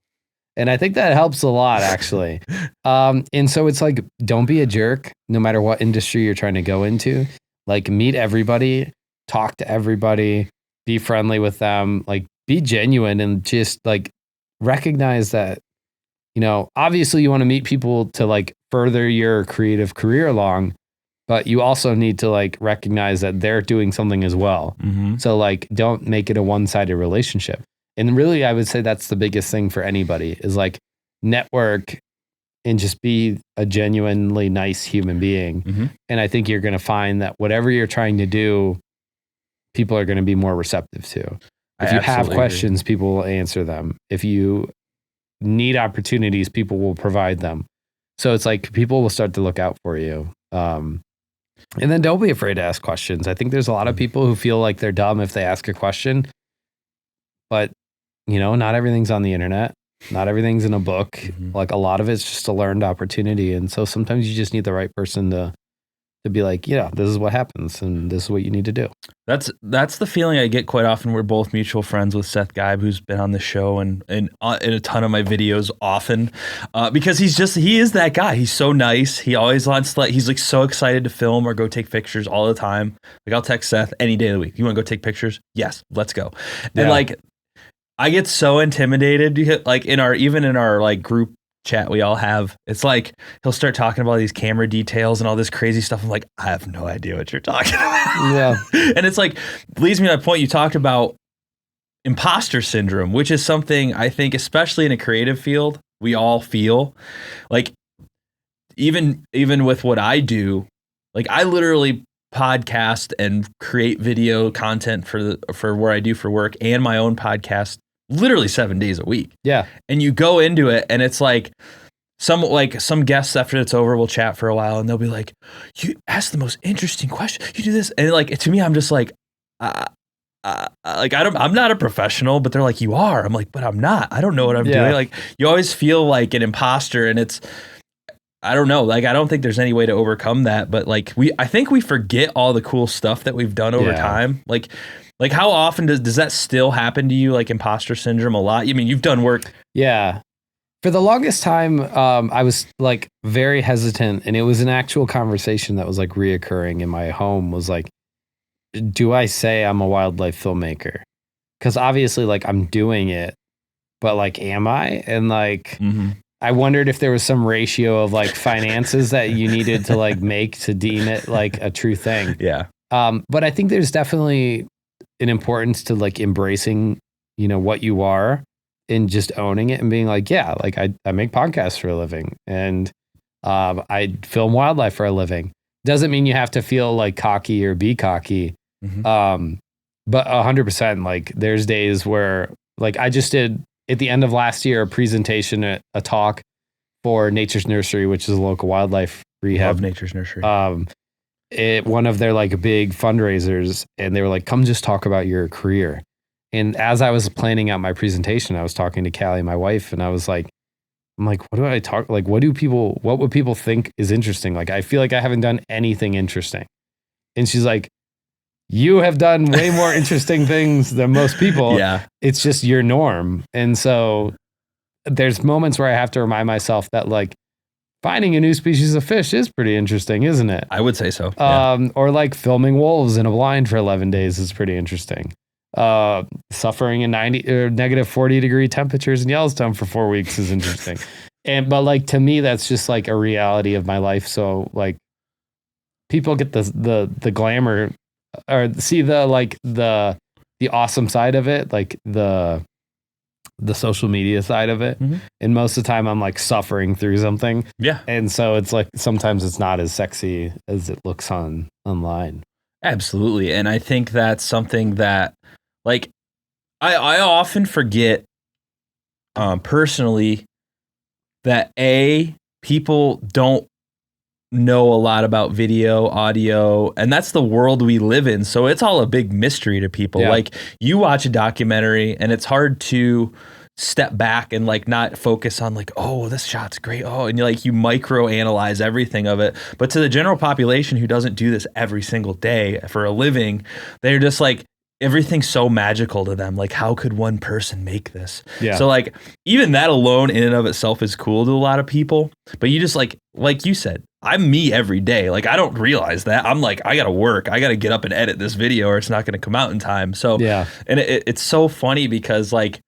And I think that helps a lot, actually. And so it's like, don't be a jerk, no matter what industry you're trying to go into. Like, meet everybody, talk to everybody, be friendly with them, like, be genuine, and just like recognize that, you know, obviously you want to meet people to like further your creative career along, but you also need to like recognize that they're doing something as well. Mm-hmm. So like, don't make it a one-sided relationship. And really, I would say that's the biggest thing for anybody is like network and just be a genuinely nice human being. Mm-hmm. And I think you're going to find that whatever you're trying to do, people are going to be more receptive to. If you have questions, people will answer them. If you need opportunities, people will provide them. So it's like people will start to look out for you. And then don't be afraid to ask questions. I think there's a lot of people who feel like they're dumb if they ask a question. But, you know, not everything's on the internet. Not everything's in a book. Mm-hmm. Like a lot of it's just a learned opportunity. And so sometimes you just need the right person to be like, yeah, this is what happens and this is what you need to do. That's the feeling I get quite often. We're both mutual friends with Seth Geib, who's been on the show and in a ton of my videos often, because he is that guy. He's so nice. He always wants to, he's like so excited to film or go take pictures all the time. Like I'll text Seth any day of the week. You want to go take pictures? Yes, let's go. Yeah. And like, I get so intimidated because like even in our like group chat we all have, it's like he'll start talking about these camera details and all this crazy stuff. I'm like, I have no idea what you're talking about. Yeah. And it's like leads me to that point you talked about, imposter syndrome, which is something I think, especially in a creative field, we all feel. Like even with what I do, like I literally podcast and create video content for where I do for work and my own podcast literally 7 days a week. Yeah. And you go into it and it's like some guests after it's over will chat for a while and they'll be like, you ask the most interesting question. You do this. And like, to me, I'm just like, I'm not a professional, but they're like, you are. I'm like, but I'm not. I don't know what I'm doing. Like you always feel like an imposter and it's, I don't know. Like, I don't think there's any way to overcome that, but like I think we forget all the cool stuff that we've done over time. Like how often does that still happen to you? Like imposter syndrome a lot? I mean, you've done work. Yeah. For the longest time, I was like very hesitant, and it was an actual conversation that was like reoccurring in my home was like, do I say I'm a wildlife filmmaker? Because obviously like I'm doing it, but like, am I? And like, I wondered if there was some ratio of like finances that you needed to like make to deem it like a true thing. Yeah. But I think there's definitely an importance to like embracing, you know, what you are and just owning it and being like, yeah, like I make podcasts for a living and I film wildlife for a living. Doesn't mean you have to feel like cocky or be cocky. Mhm. But 100%, like there's days where like I just did at the end of last year, a presentation, a talk for Nature's Nursery, which is a local wildlife rehab. Love Nature's Nursery. One of their like big fundraisers, and they were like, come just talk about your career. And as I was planning out my presentation, I was talking to Callie, my wife, and I'm like, what do I talk? Like, what would people think is interesting? Like, I feel like I haven't done anything interesting. And she's like, you have done way more interesting things than most people. Yeah. It's just your norm. And so there's moments where I have to remind myself that like finding a new species of fish is pretty interesting, isn't it? I would say so. Yeah. Or like filming wolves in a blind for 11 days is pretty interesting. Suffering in negative 40 degree temperatures in Yellowstone for 4 weeks is interesting. But like, to me, that's just like a reality of my life. So like people get the glamour or see the awesome side of it, like the social media side of it. Mm-hmm. And most of the time I'm like suffering through something. Yeah. And so it's like, sometimes it's not as sexy as it looks online. Absolutely. And I think that's something that like I often forget personally that people don't know a lot about video, audio, and that's the world we live in. So it's all a big mystery to people. Yeah. Like you watch a documentary and it's hard to step back and like not focus on like, oh, this shot's great. Oh, and you micro analyze everything of it. But to the general population who doesn't do this every single day for a living, they're just like, everything's so magical to them. Like, how could one person make this? Yeah. So like, even that alone in and of itself is cool to a lot of people. But you just like you said, I'm me every day. Like, I don't realize that. I'm like, I got to work. I got to get up and edit this video or it's not going to come out in time. So, yeah. And it's so funny because like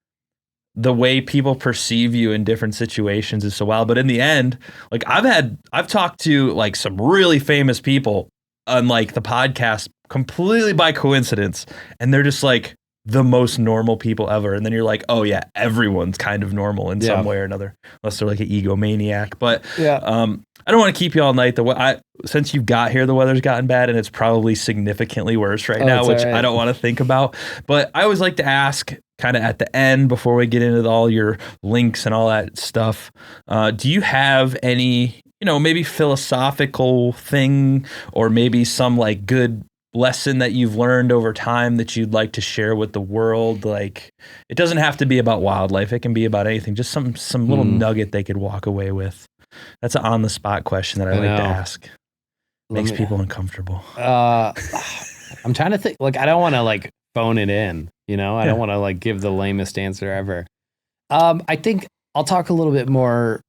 the way people perceive you in different situations is so wild. But in the end, like I've talked to like some really famous people on like the podcast completely by coincidence. And they're just like the most normal people ever. And then you're like, oh yeah, everyone's kind of normal in some way or another, unless they're like an egomaniac. But I don't want to keep you all night. Since you've got here, the weather's gotten bad and it's probably significantly worse right now, which I don't want to think about. But I always like to ask kind of at the end before we get into all your links and all that stuff. Do you have any, maybe philosophical thing or maybe some like good lesson that you've learned over time that you'd like to share with the world? Like, it doesn't have to be about wildlife. It can be about anything. Just some little nugget they could walk away with. That's an on the spot question that I like to ask. Makes people uncomfortable. I'm trying to think. Like, I don't want to like phone it in. I don't want to like give the lamest answer ever. I think I'll talk a little bit more.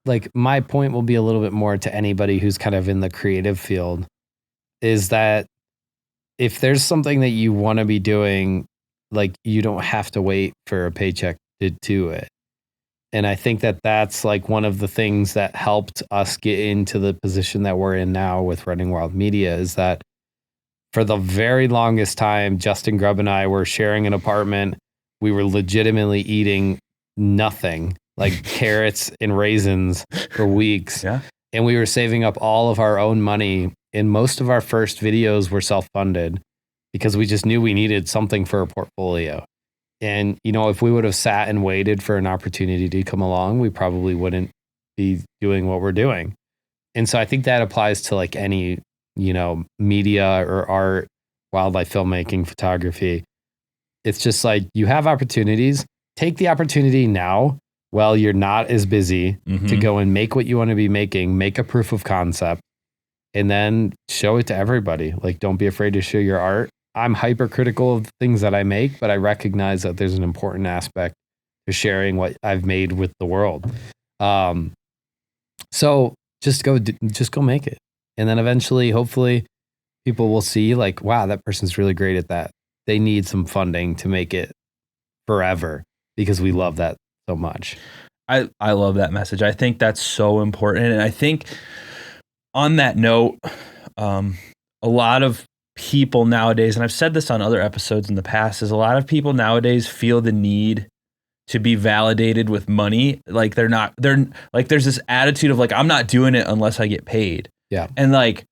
Like, my point will be a little bit more to anybody who's kind of in the creative field. Is that if there's something that you want to be doing, like, you don't have to wait for a paycheck to do it. And I think that that's like one of the things that helped us get into the position that we're in now with Running Wild Media is that for the very longest time, Justin Grubb and I were sharing an apartment. We were legitimately eating nothing, like carrots and raisins for weeks. Yeah. And we were saving up all of our own money. And most of our first videos were self-funded because we just knew we needed something for a portfolio. And, if we would have sat and waited for an opportunity to come along, we probably wouldn't be doing what we're doing. And so I think that applies to like any, media or art, wildlife filmmaking, photography. It's just like you have opportunities. Take the opportunity now while you're not as busy to go and make what you want to be making, make a proof of concept, and then show it to everybody. Like, don't be afraid to show your art. I'm hypercritical of the things that I make, but I recognize that there's an important aspect to sharing what I've made with the world. So just go make it. And then eventually, hopefully people will see like, wow, that person's really great at that. They need some funding to make it forever because we love that so much. I love that message. I think that's so important. And I think on that note, a lot of people nowadays, and I've said this on other episodes in the past, is a lot of people nowadays feel the need to be validated with money. Like they're like, there's this attitude of like, I'm not doing it unless I get paid. Yeah. And like,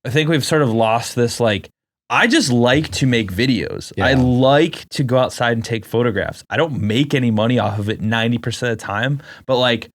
I think we've sort of lost this, like, I just like to make videos. Yeah. I like to go outside and take photographs. I don't make any money off of it 90% of the time, but like,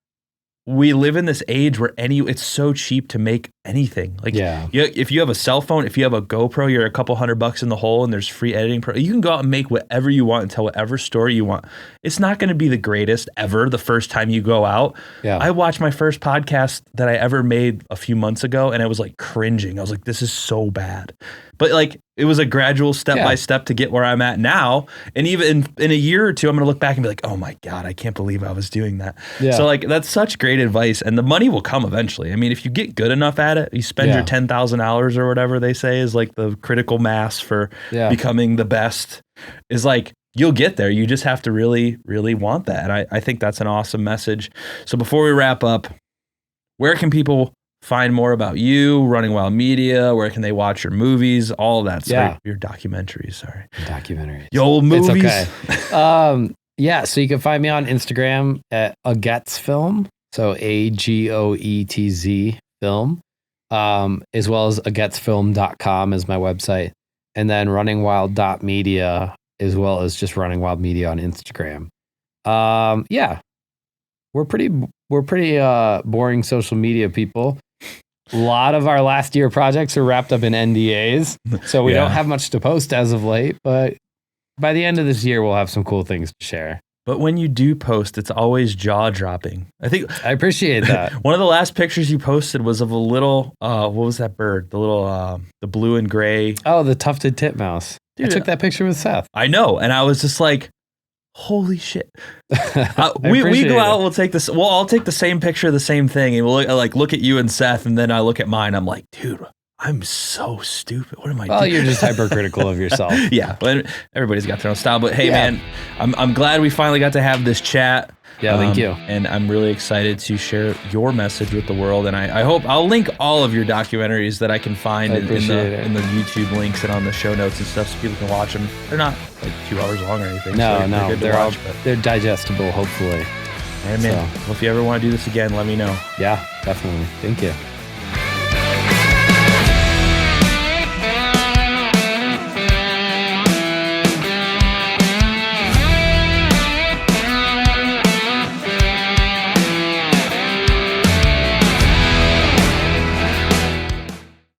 we live in this age where it's so cheap to make anything. Like, if you have a cell phone, if you have a GoPro, you're a couple $100 in the hole, and there's free editing. You can go out and make whatever you want and tell whatever story you want. It's not going to be the greatest ever the first time you go out. Yeah. I watched my first podcast that I ever made a few months ago, and I was like cringing. I was like, this is so bad. But like, it was a gradual step by step to get where I'm at now. And even in a year or two, I'm going to look back and be like, oh my God, I can't believe I was doing that. Yeah. So like, that's such great advice. And the money will come eventually. I mean, if you get good enough at it, you spend your 10,000 hours or whatever they say is like the critical mass for becoming the best, is like, you'll get there. You just have to really, really want that. And I think that's an awesome message. So before we wrap up, where can people find more about you, Running Wild Media? Where can they watch your movies? All of that stuff. Your documentaries, sorry. Documentaries. Your old movies. It's okay. So you can find me on Instagram at Goetz Film. So AGOETZ Film. As well as agetzfilm.com is my website. And then runningwild.media, as well as just Running Wild Media on Instagram. We're pretty boring social media people. A lot of our last year projects are wrapped up in NDAs, so we don't have much to post as of late, but by the end of this year, we'll have some cool things to share. But when you do post, it's always jaw-dropping. I appreciate that. One of the last pictures you posted was of a little, what was that bird? The little, the blue and gray. Oh, the tufted titmouse. Dude, I took that picture with Seth. I know, and I was just like, holy shit. We go out, we'll take this. Well, I'll take the same picture, the same thing, and we'll look at you and Seth, and then I look at mine. I'm like, dude, I'm so stupid. What am I doing? Well, you're just hypercritical of yourself. Yeah, but everybody's got their own style. But hey, man, I'm glad we finally got to have this chat. Yeah, thank you. And I'm really excited to share your message with the world. And I hope I'll link all of your documentaries that I can find in the YouTube links and on the show notes and stuff, so people can watch them. They're not like 2 hours long or anything. No, they're digestible, hopefully. All right, man. Well, if you ever want to do this again, let me know. Yeah, definitely. Thank you.